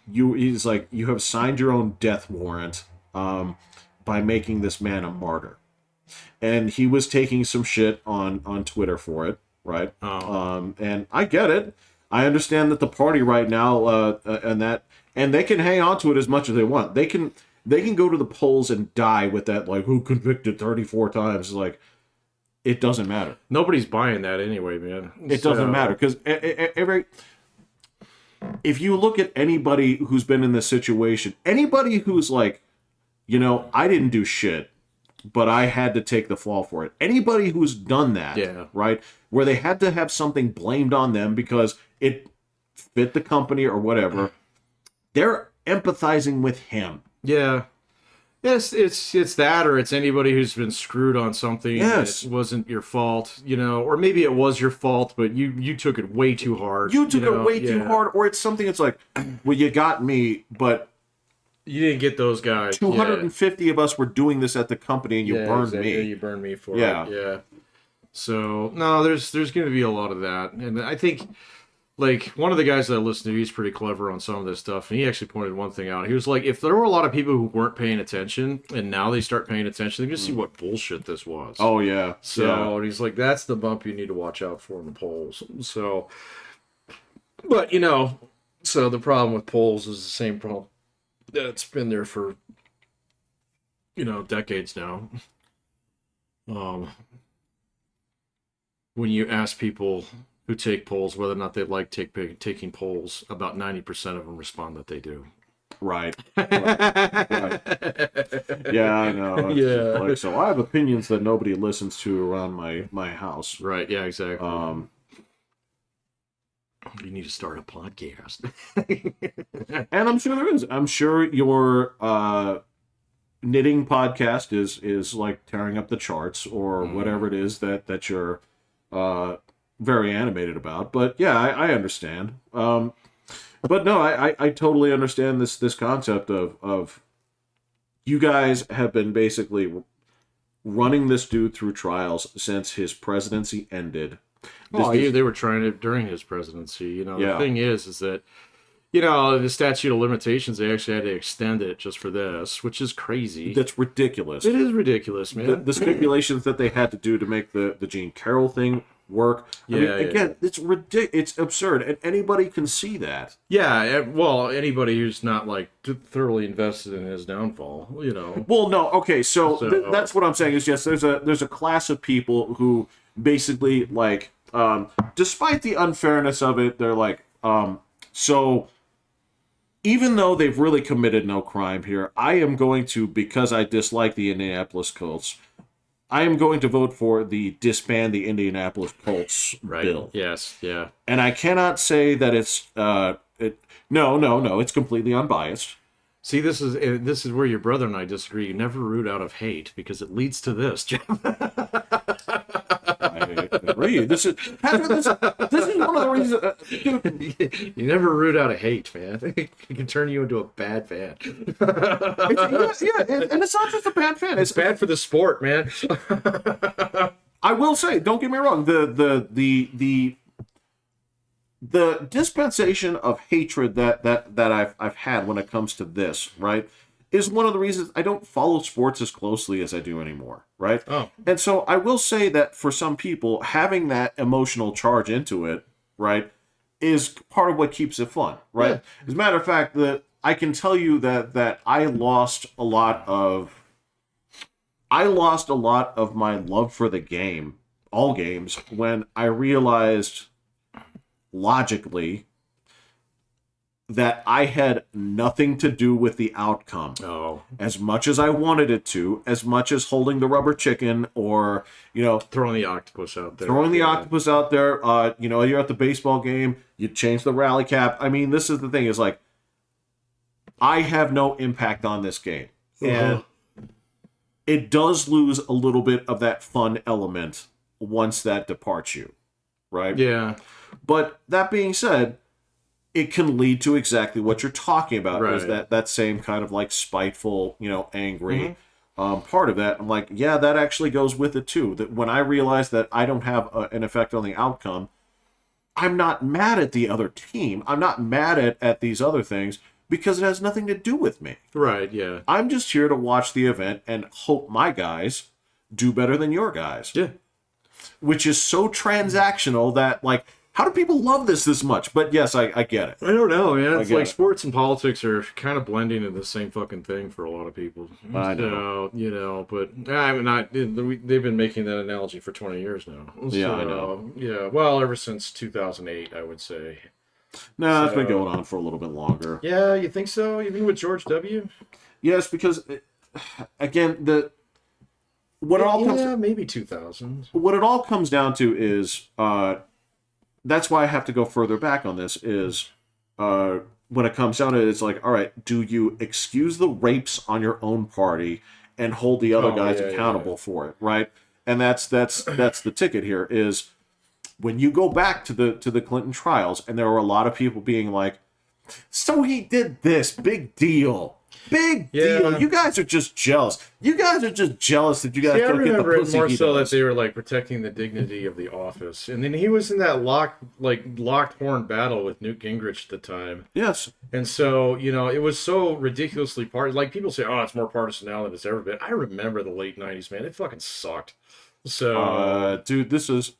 he's like, you have signed your own death warrant by making this man a martyr. And he was taking some shit on Twitter for it, right? Oh. And I get it. I understand that the party right now, and they can hang on to it as much as they want. They can go to the polls and die with that, like, who convicted 34 times. Like, it doesn't matter. Nobody's buying that anyway, man. It doesn't matter, because if you look at anybody who's been in this situation, anybody who's like, I didn't do shit, but I had to take the fall for it. Anybody who's done that, yeah, right, where they had to have something blamed on them because it fit the company or whatever, they're empathizing with him. Yeah. Yes, it's that, or it's anybody who's been screwed on something that wasn't your fault, or maybe it was your fault, but you took it way too hard. You took it way too hard, or it's something that's like, well, you got me, but you didn't get those guys. 250 of us were doing this at the company, and you burned me. Yeah, you burned me for it. Yeah. So no, there's going to be a lot of that, and I think. Like, one of the guys that I listen to, he's pretty clever on some of this stuff, and he actually pointed one thing out. He was like, if there were a lot of people who weren't paying attention, and now they start paying attention, they're going to see what bullshit this was. Oh, yeah. So, and he's like, that's the bump you need to watch out for in the polls. So, but, so the problem with polls is the same problem that's been there for, decades now. When you ask people who take polls whether or not they like taking polls, about 90% of them respond that they do. Right. Right. Yeah, I know. Yeah. Like, so I have opinions that nobody listens to around my house. Right. Yeah. Exactly. You need to start a podcast. And I'm sure there is. I'm sure your knitting podcast is like tearing up the charts, or whatever it is that you're very animated about. But yeah, I understand. But no, I totally understand this concept of you guys have been basically running this dude through trials since his presidency ended. They were trying it during his presidency. The thing is that, the statute of limitations, they actually had to extend it just for this, which is crazy. That's ridiculous. It is ridiculous, man. The stipulations that they had to do to make the Jean Carroll thing work. It's ridiculous. It's absurd, and anybody can see that. Yeah, well, anybody who's not like thoroughly invested in his downfall, Well, no, okay, so that's what I'm saying is, yes, there's a class of people who basically, like, despite the unfairness of it, they're like, so even though they've really committed no crime here, I am going to, because I dislike the Indianapolis Colts, I am going to vote for the disband the Indianapolis Colts bill. Yes, yeah. And I cannot say that it's no, it's completely unbiased. See, this is where your brother and I disagree. You never root out of hate because it leads to this, Jeff. I agree. This is one of the reasons. Dude, you never root out of hate, man. It can turn you into a bad fan. and it's not just a bad fan. It's bad for the sport, man. I will say, don't get me wrong. The dispensation of hatred that I've had when it comes to this, right, is one of the reasons I don't follow sports as closely as I do anymore, right? Oh. And so I will say that for some people, having that emotional charge into it, right, is part of what keeps it fun, right? Yeah. As a matter of fact, I can tell you that I lost a lot of my love for the game, all games, when I realized logically that I had nothing to do with the outcome. Oh. As much as I wanted it to, as much as holding the rubber chicken or, throwing the octopus out there. You're at the baseball game, you change the rally cap. I mean, this is the thing, is like, I have no impact on this game. And it does lose a little bit of that fun element once that departs you, right? Yeah. But that being said, it can lead to exactly what you're talking about. Right. Is that same kind of like spiteful, angry part of that. I'm like, yeah, that actually goes with it too. That when I realize that I don't have an effect on the outcome, I'm not mad at the other team. I'm not mad at these other things because it has nothing to do with me. Right, yeah. I'm just here to watch the event and hope my guys do better than your guys. Yeah. Which is so transactional that, like, how do people love this much? But yes, I get it. I don't know, man. It's like sports and politics are kind of blending into the same fucking thing for a lot of people. I know. So, but I'm not. They've been making that analogy for 20 years now. Yeah, so, I know. Yeah, well, ever since 2008, I would say. No, it's been going on for a little bit longer. Yeah, you think so? Even with George W? Yes, because, again, maybe 2000. What it all comes down to is, that's why I have to go further back on this, is when it comes down to it, it's like, all right, do you excuse the rapes on your own party and hold the other guys accountable for it, right? And that's the ticket here, is when you go back to the Clinton trials, and there were a lot of people being like, so he did this, big deal. Big deal. You guys are just jealous. You guys are just jealous that you guys don't get the pussy. More so that they were like protecting the dignity of the office, and then he was in that locked horn battle with Newt Gingrich at the time. Yes, and so it was so ridiculously partisan. Like people say, "Oh, it's more partisan now than it's ever been." I remember the late '90s, man. It fucking sucked. So, dude, this is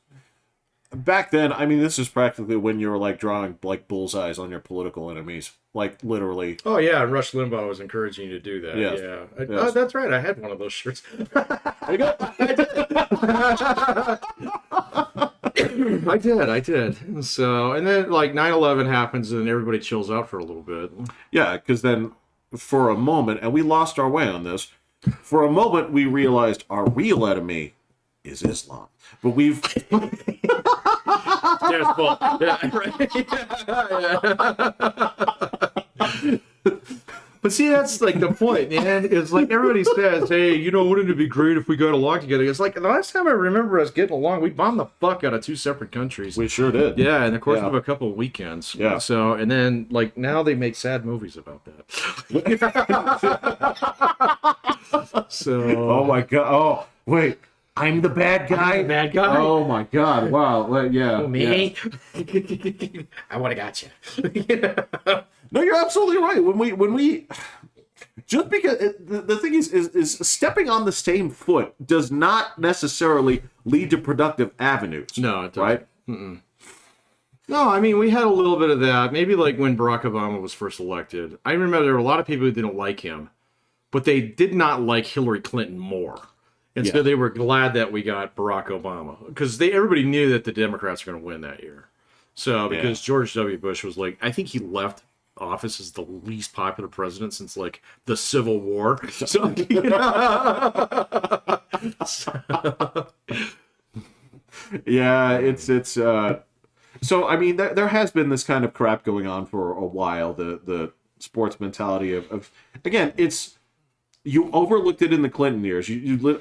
back then. I mean, this is practically when you were like drawing like bullseyes on your political enemies. Like, literally. Oh, yeah, and Rush Limbaugh was encouraging you to do that. Yes. Yeah. Yes. Oh, that's right. I had one of those shirts. There you go. I did. So, and then, like, 9/11 happens, and everybody chills out for a little bit. Yeah, because then, for a moment, and we lost our way on this, for a moment we realized our real enemy is Islam. But we've... But see, that's like the point, man. It's like everybody says, hey, wouldn't it be great if we got along together? It's like the last time I remember us getting along, we bombed the fuck out of 2 separate countries. We sure did. Yeah, in the course of a couple of weekends. Yeah. So, and then, like, now they make sad movies about that. So. Oh, my God. Oh, wait. I'm the bad guy? I'm the bad guy? Oh, my God. Wow. Well, yeah. Oh, me? Yeah. I would have got you. No, you're absolutely right. When we just because the thing is stepping on the same foot does not necessarily lead to productive avenues. No, it doesn't. Right? Mm-mm. No, I mean, we had a little bit of that. Maybe like when Barack Obama was first elected. I remember there were a lot of people who didn't like him, but they did not like Hillary Clinton more. And so they were glad that we got Barack Obama because everybody knew that the Democrats were going to win that year. So because George W. Bush was like, I think he left office as the least popular president since like the Civil War. So Yeah, it's so I mean there has been this kind of crap going on for a while, the sports mentality of again, it's you overlooked it in the Clinton years.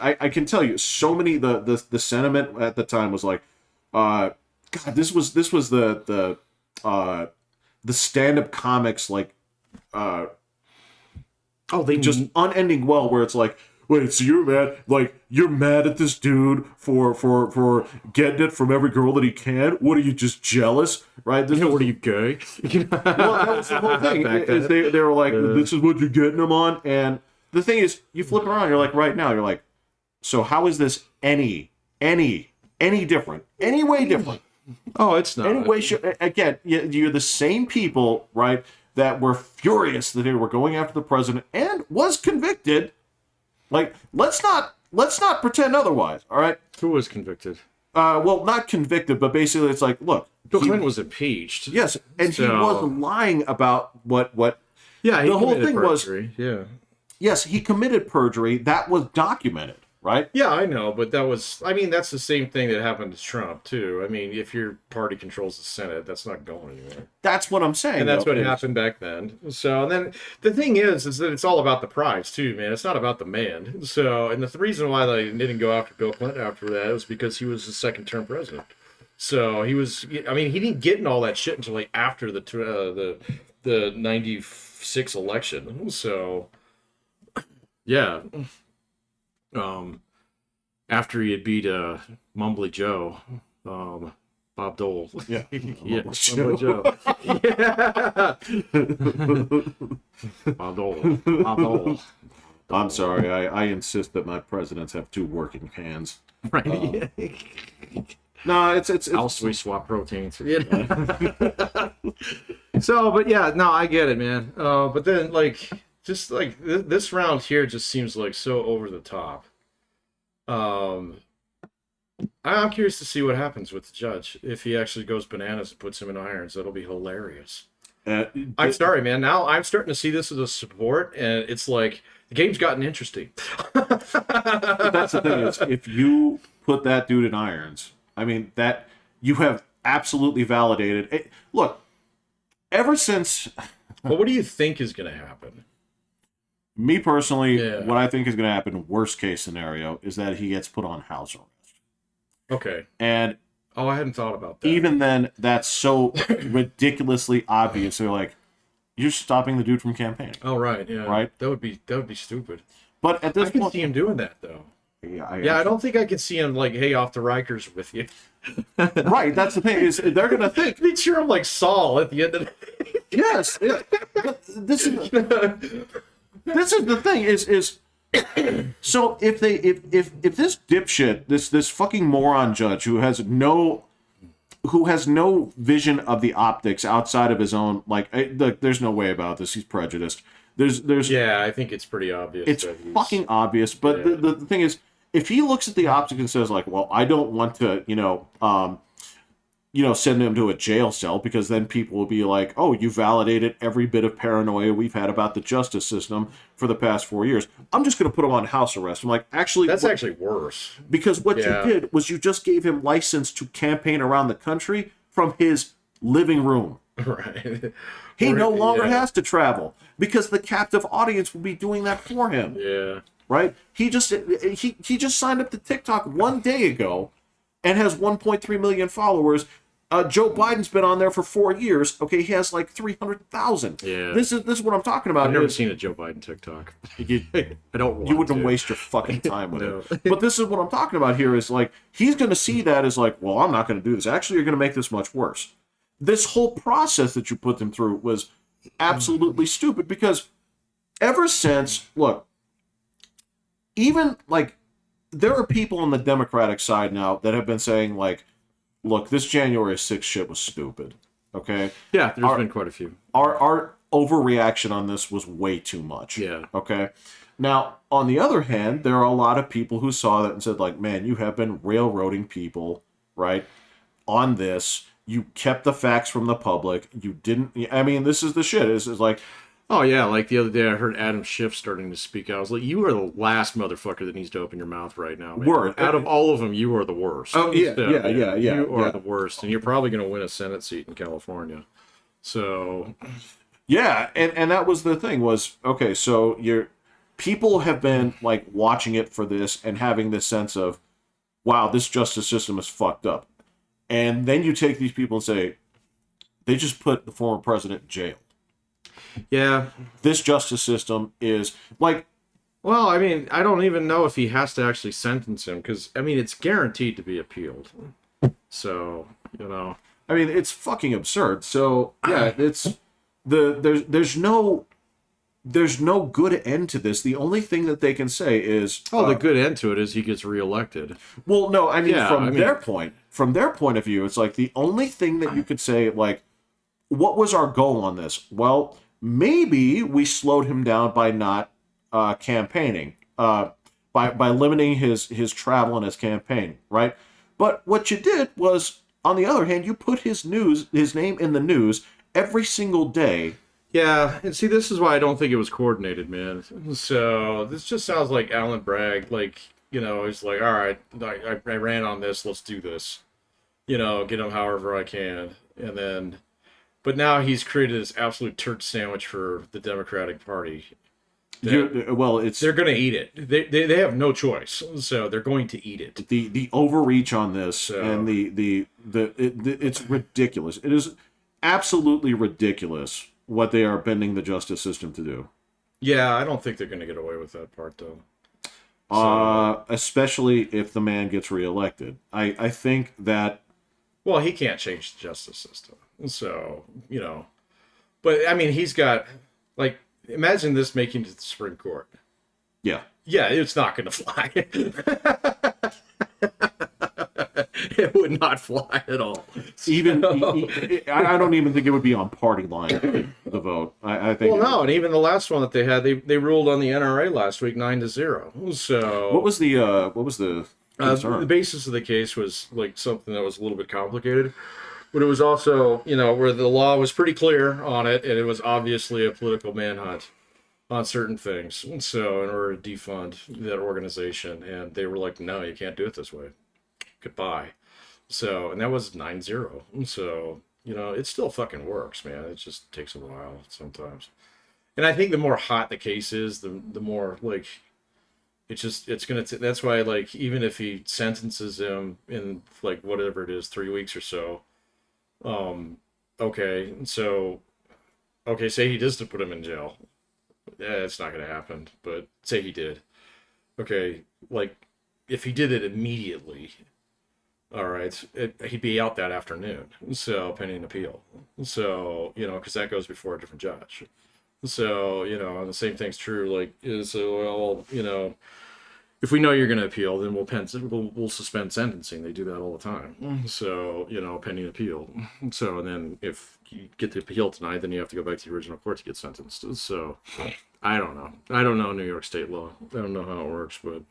I can tell you so many the sentiment at the time was like God, this was the stand-up comics like they just unending well where it's like, wait, so you're mad at this dude for getting it from every girl that he can? What are you, just jealous? Right? what are you, gay? Well, that was the whole thing. Is they were like, this is what you're getting them on. And the thing is, you flip it around, you're like, right now, you're like, so how is this any different? Any way different? Oh, it's not. Anyway, again, you're the same people, right, that were furious that they were going after the president and was convicted. Like, let's not pretend otherwise, all right? Who was convicted? Well, not convicted, but basically it's like, look. Bill Clinton was impeached. Yes, and he was lying about what yeah, the whole thing perjury. was. Yes, he committed perjury. That was documented, right? Yeah, I know, but that's the same thing that happened to Trump, too. I mean, if your party controls the Senate, that's not going anywhere. That's what I'm saying. And that's what happened back then. So, and then the thing is that it's all about the prize, too, man. It's not about the man. So, and the reason why they didn't go after Bill Clinton after that was because he was the second-term president. So, he didn't get in all that shit until like after the 96 election. So, yeah. After he had beat Mumbly Joe, Bob Dole. Yeah, Mumbly Joe. Yeah. Bob Dole. I'm sorry. I insist that my presidents have two working hands. Right. No, it's else we swap proteins. So, but yeah, no, I get it, man. But then, like, just like this round here just seems like so over the top. I'm curious to see what happens with the judge if he actually goes bananas and puts him in irons. That'll be hilarious. I'm sorry, man. Now I'm starting to see this as a support, and it's like the game's gotten interesting. That's the thing is, if you put that dude in irons, I mean that you have absolutely validated it. Look, ever since. Well, what do you think is going to happen? Me personally, what I think is going to happen, worst case scenario, is that he gets put on house arrest. Okay. And I hadn't thought about that. Even then, that's so ridiculously obvious. They're like, you're stopping the dude from campaigning. Oh, right. Yeah. Right? That would be stupid. But at this point, I point, can see him doing that though. Yeah, I don't think I can see him like, hey, off to Rikers with you. Right, that's the thing, is they're gonna think. They cheer him like Saul at the end of the Yes. But this is the thing, is so if this dipshit, this fucking moron judge who has no vision of the optics outside of his own, like, there's no way about this, he's prejudiced. There's yeah, I think it's pretty obvious. It's fucking obvious, but the thing is, if he looks at the optics and says like, well, I don't want to, send him to a jail cell, because then people will be like, oh, you validated every bit of paranoia we've had about the justice system for the past 4 years. I'm just going to put him on house arrest. I'm like, actually, that's actually worse. Because what you did was you just gave him license to campaign around the country from his living room. Right. He no longer has to travel, because the captive audience will be doing that for him. Yeah. Right? He just signed up to TikTok 1 day ago and has 1.3 million followers. Joe Biden's been on there for 4 years. Okay, he has like 300,000. Yeah. This is what I'm talking about. I've never seen a Joe Biden TikTok. I don't want You wouldn't to. waste your fucking time with it. But this is what I'm talking about here, is like, he's going to see that as like, well, I'm not going to do this. Actually, you're going to make this much worse. This whole process that you put them through was absolutely stupid, because ever since, look, even like, there are people on the Democratic side now that have been saying like, look, this January 6th shit was stupid. Okay? Yeah, there's been quite a few. Our overreaction on this was way too much. Yeah. Okay? Now, on the other hand, there are a lot of people who saw that and said like, man, you have been railroading people, right, on this. You kept the facts from the public. You didn't. I mean, this is the shit. This is like, Oh yeah, like the other day I heard Adam Schiff starting to speak out. I was like, you are the last motherfucker that needs to open your mouth right now, man. Word. Out of all of them, you are the worst. Oh, yeah, So, yeah. You are the worst, and you're probably going to win a Senate seat in California. So, yeah, and that was the thing was, okay, so people have been like watching it for this and having this sense of, wow, this justice system is fucked up. And then you take these people and say, they just put the former president in jail. yeah. This justice system is like, Well, I mean, I don't even know if he has to actually sentence him because, I mean, it's guaranteed to be appealed. So, I mean, it's fucking absurd. So yeah, it's there's no good end to this. The only thing that they can say is, the good end to it is he gets reelected. well, no, I mean, from their point of view, it's like the only thing that you could say, like, what was our goal on this? Well, maybe we slowed him down by not campaigning, by limiting his travel and his campaign, right? But what you did was, on the other hand, you put his name in the news every single day. Yeah, and see, this is why I don't think it was coordinated, man. So this just sounds like Alan Bragg, like, he's like, all right, I ran on this, let's do this. Get him however I can. And then, but now he's created this absolute turd sandwich for the Democratic Party. They're going to eat it. They have no choice, so they're going to eat it. The overreach on this and it's ridiculous. It is absolutely ridiculous what they are bending the justice system to do. Yeah, I don't think they're going to get away with that part, though. Especially if the man gets reelected. I think that... Well, he can't change the justice system. So, But, I mean, he's got... Like, imagine this making it to the Supreme Court. Yeah. Yeah, it's not going to fly. It would not fly at all. I don't even think it would be on party line, the vote. I think. Well, no, and even the last one that they had, they ruled on the NRA last week 9-0. So what was the the basis of the case was like something that was a little bit complicated, but it was also where the law was pretty clear on it, and it was obviously a political manhunt on certain things. So in order to defund that organization, and they were like, no, you can't do it this way. Goodbye. So, and that was 9-0. So, it still fucking works, man. It just takes a while sometimes. And I think the more hot the case is, the more, like, it's going to, that's why, like, even if he sentences him in, like, whatever it is, 3 weeks or so, okay, so, say he does to put him in jail. Yeah, it's not going to happen, but say he did. Okay, like, if he did it immediately, all right, he'd be out that afternoon, so pending appeal. So, because that goes before a different judge. So, and the same thing's true, like, if we know you're going to appeal, then we'll suspend sentencing. They do that all the time. So, pending appeal. So, and then if you get the appeal tonight, then you have to go back to the original court to get sentenced. So, I don't know. I don't know New York State law. I don't know how it works, but...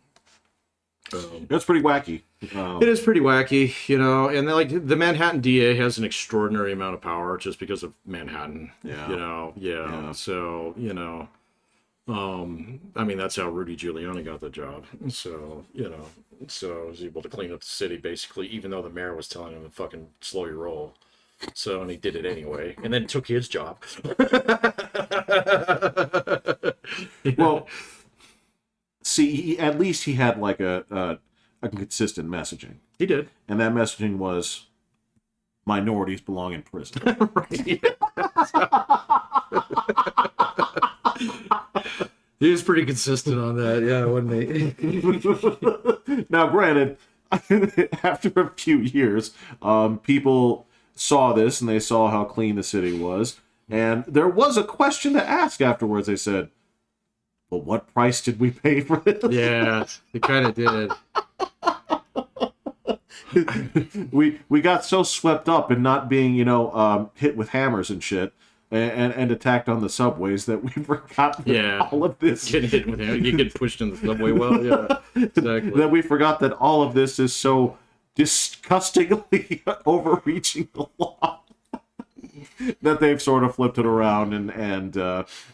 That's pretty wacky. It is pretty wacky, and like the Manhattan DA has an extraordinary amount of power just because of Manhattan. Yeah. So, I mean, that's how Rudy Giuliani got the job. So, so he was able to clean up the city basically, even though the mayor was telling him to fucking slow your roll. So, and he did it anyway, and then took his job. Well, see, at least he had like a consistent messaging. He did. And that messaging was minorities belong in prison. Right. He was pretty consistent on that, yeah, wasn't he? Now, granted, after a few years, people saw this and they saw how clean the city was. And there was a question to ask afterwards. They said, well, what price did we pay for this? Yeah, it kind of did. We got so swept up in not being, hit with hammers and shit and attacked on the subways that we forgot all of this. Get hit with hammers, you get pushed in the subway. Well, yeah, exactly. That we forgot that all of this is so disgustingly overreaching the law. that they've sort of flipped it around and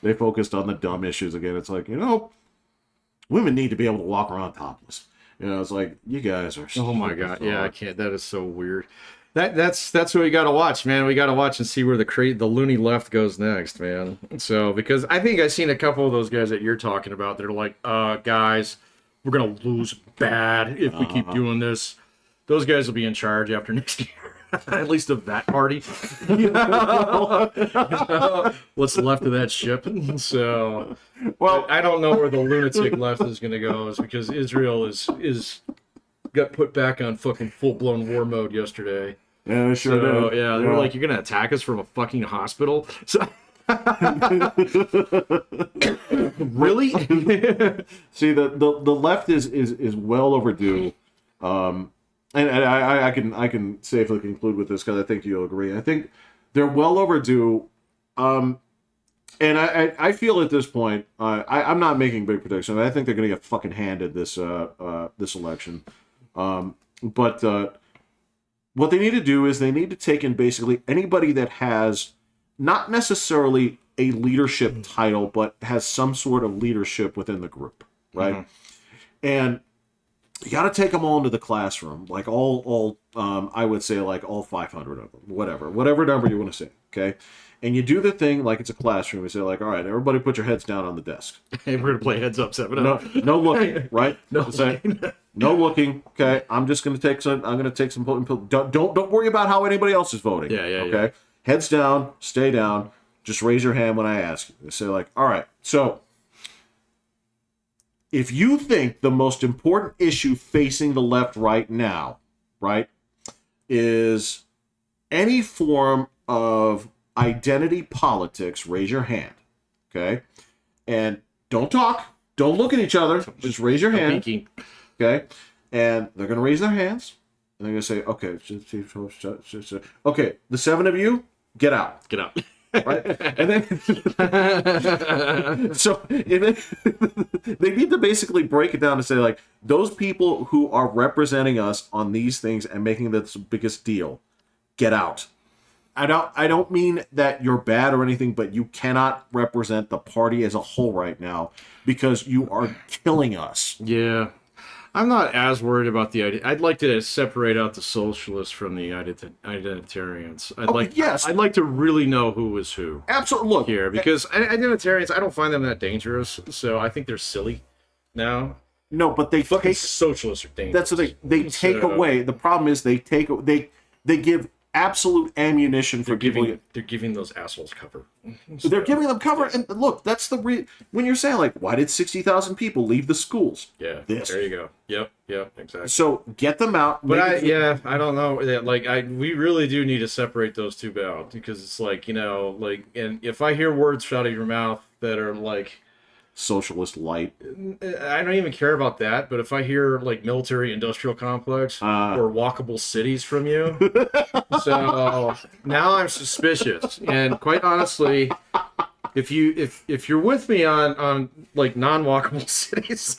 they focused on the dumb issues again. It's like, women need to be able to walk around topless. It's like, you guys are. Oh my god, yeah, I can't. That is so weird. That's what we got to watch, man. We got to watch and see where the loony left goes next, man. So because I think I've seen a couple of those guys that you're talking about. They're like, guys, we're gonna lose bad if we keep doing this. Those guys will be in charge after next year. At least of that party. What's left of that ship. So, well, I don't know where the lunatic left is going to go. Is because Israel is got put back on fucking full-blown war mode yesterday. Yeah, sure did. Yeah, they were like, you're going to attack us from a fucking hospital? So... Really? See, the left is well overdue. And I can safely conclude with this because I think you'll agree. I think they're well overdue. And I feel at this point, I'm not making big predictions. I think they're going to get fucking handed this election. But what they need to do is they need to take in basically anybody that has not necessarily a leadership title, but has some sort of leadership within the group, right? Mm-hmm. And you got to take them all into the classroom, like all I would say like all 500 of them, whatever number you want to say, okay? And you do the thing like it's a classroom. You say like, all right, everybody put your heads down on the desk. Hey, we're gonna play heads up 7-0. No looking, right? No say, no looking. Okay, I'm just gonna take some. I'm gonna take some. Don't worry about how anybody else is voting. Yeah. Okay, yeah. Heads down, stay down. Just raise your hand when I ask you. Say like, all right, so. If you think the most important issue facing the left right now, right, is any form of identity politics, raise your hand, okay? And don't talk. Don't look at each other. Just raise your hand, okay? And they're going to raise their hands, and they're going to say, okay, the 7 of you, get out. Get out. Right, and then so they need to basically break it down and say like those people who are representing us on these things and making this biggest deal, get out. I don't mean that you're bad or anything, but you cannot represent the party as a whole right now because you are killing us. Yeah. I'm not as worried about the idea. I'd like to separate out the socialists from the identitarians. I'd like to really know who is who. Absolutely. Look, here, because identitarians, I don't find them that dangerous. So I think they're silly now. No, but they fucking take socialists are dangerous. That's what they take away. The problem is they give absolute ammunition for people. They're giving those assholes cover. So they're giving them cover, and look, that's when you're saying like, why did 60,000 people leave the schools? Yeah, there you go. Yep, exactly. So get them out. But I don't know. Like we really do need to separate those two out because it's like and if I hear words out of your mouth that are like. Socialist light. I don't even care about that, but if I hear like military industrial complex or walkable cities from you, so now I'm suspicious. And quite honestly, if you're with me on like non-walkable cities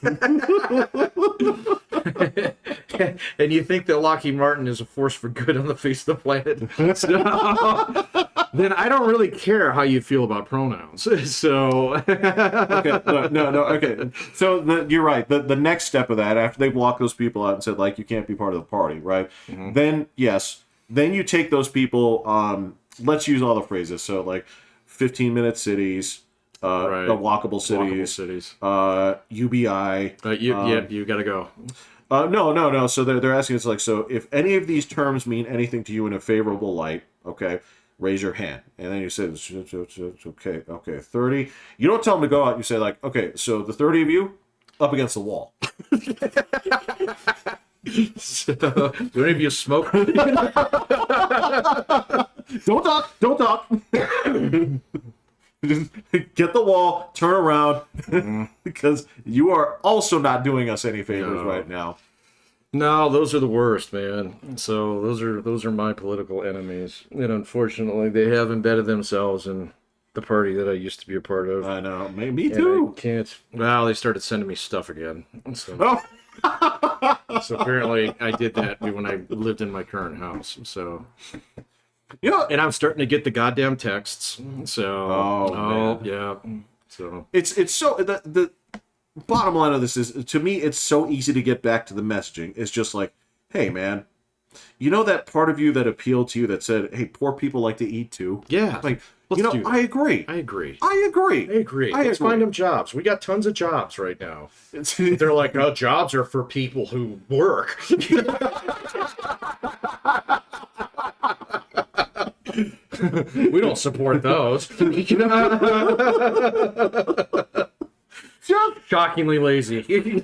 and you think that Lockheed Martin is a force for good on the face of the planet, then I don't really care how you feel about pronouns. So okay, no, okay. So you're right. The next step of that, after they blocked those people out and said like you can't be part of the party, right? Mm-hmm. Then you take those people. Let's use all the phrases. So like 15-minute cities, right. Walkable cities, UBI. You gotta go. No. So they're asking us like, so if any of these terms mean anything to you in a favorable light, okay, raise your hand. And then you say, okay, 30. You don't tell them to go out. You say like, okay, so the 30 of you up against the wall. So, do any of you smoke? Don't talk. Just get the wall, turn around, because you are also not doing us any favors right now. No, those are the worst, man. So those are my political enemies, and unfortunately, they have embedded themselves in the party that I used to be a part of. I know, me too. I can't. Well, they started sending me stuff again. So, so apparently, I did that when I lived in my current house. So. And I'm starting to get the goddamn texts. So, yeah. So it's so the bottom line of this is, to me, it's so easy to get back to the messaging. It's just like, hey, man, you know that part of you that appealed to you that said, hey, poor people like to eat too? Yeah. Like, I agree. I agree. Let's find them jobs. We got tons of jobs right now. They're like, oh, jobs are for people who work. We don't support those. Just shockingly lazy.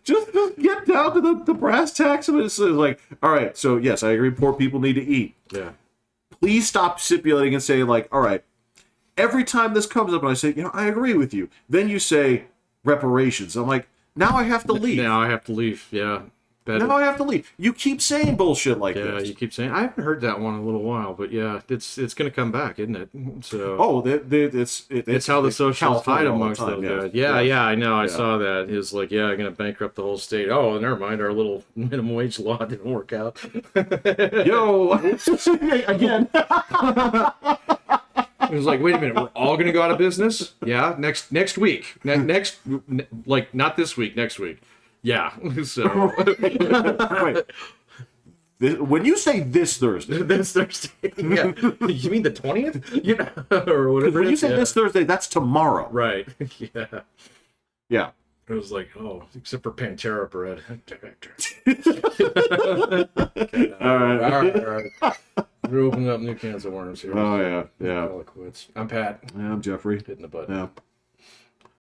Just get down to the brass tacks of it. It's like, all right, so yes, I agree, poor people need to eat. Yeah. Please stop stipulating and say, like, all right, every time this comes up and I say, I agree with you, then you say reparations. I'm like, now I have to leave. Now I have to leave, yeah. Now I have to leave. You keep saying bullshit like this. Yeah, you keep saying. I haven't heard that one in a little while, but yeah, it's going to come back, isn't it? So. It's how the socialists fight amongst those guys. Yeah, I know. I saw that. It's like, I'm going to bankrupt the whole state. Oh, never mind. Our little minimum wage law didn't work out. Yo, again. It was like, wait a minute, we're all going to go out of business? Yeah, next week. Like, not this week, next week. Yeah, so... Wait. When you say this Thursday... This Thursday, yeah. You mean the 20th? Or whatever. When you say this Thursday, that's tomorrow. Right, yeah. Yeah. It was like, oh, except for Pantera bread. All right. We're opening up new cans of worms here. Oh, yeah. Call it quits. I'm Pat. Yeah, I'm Jeffrey. Hitting the button. Yeah.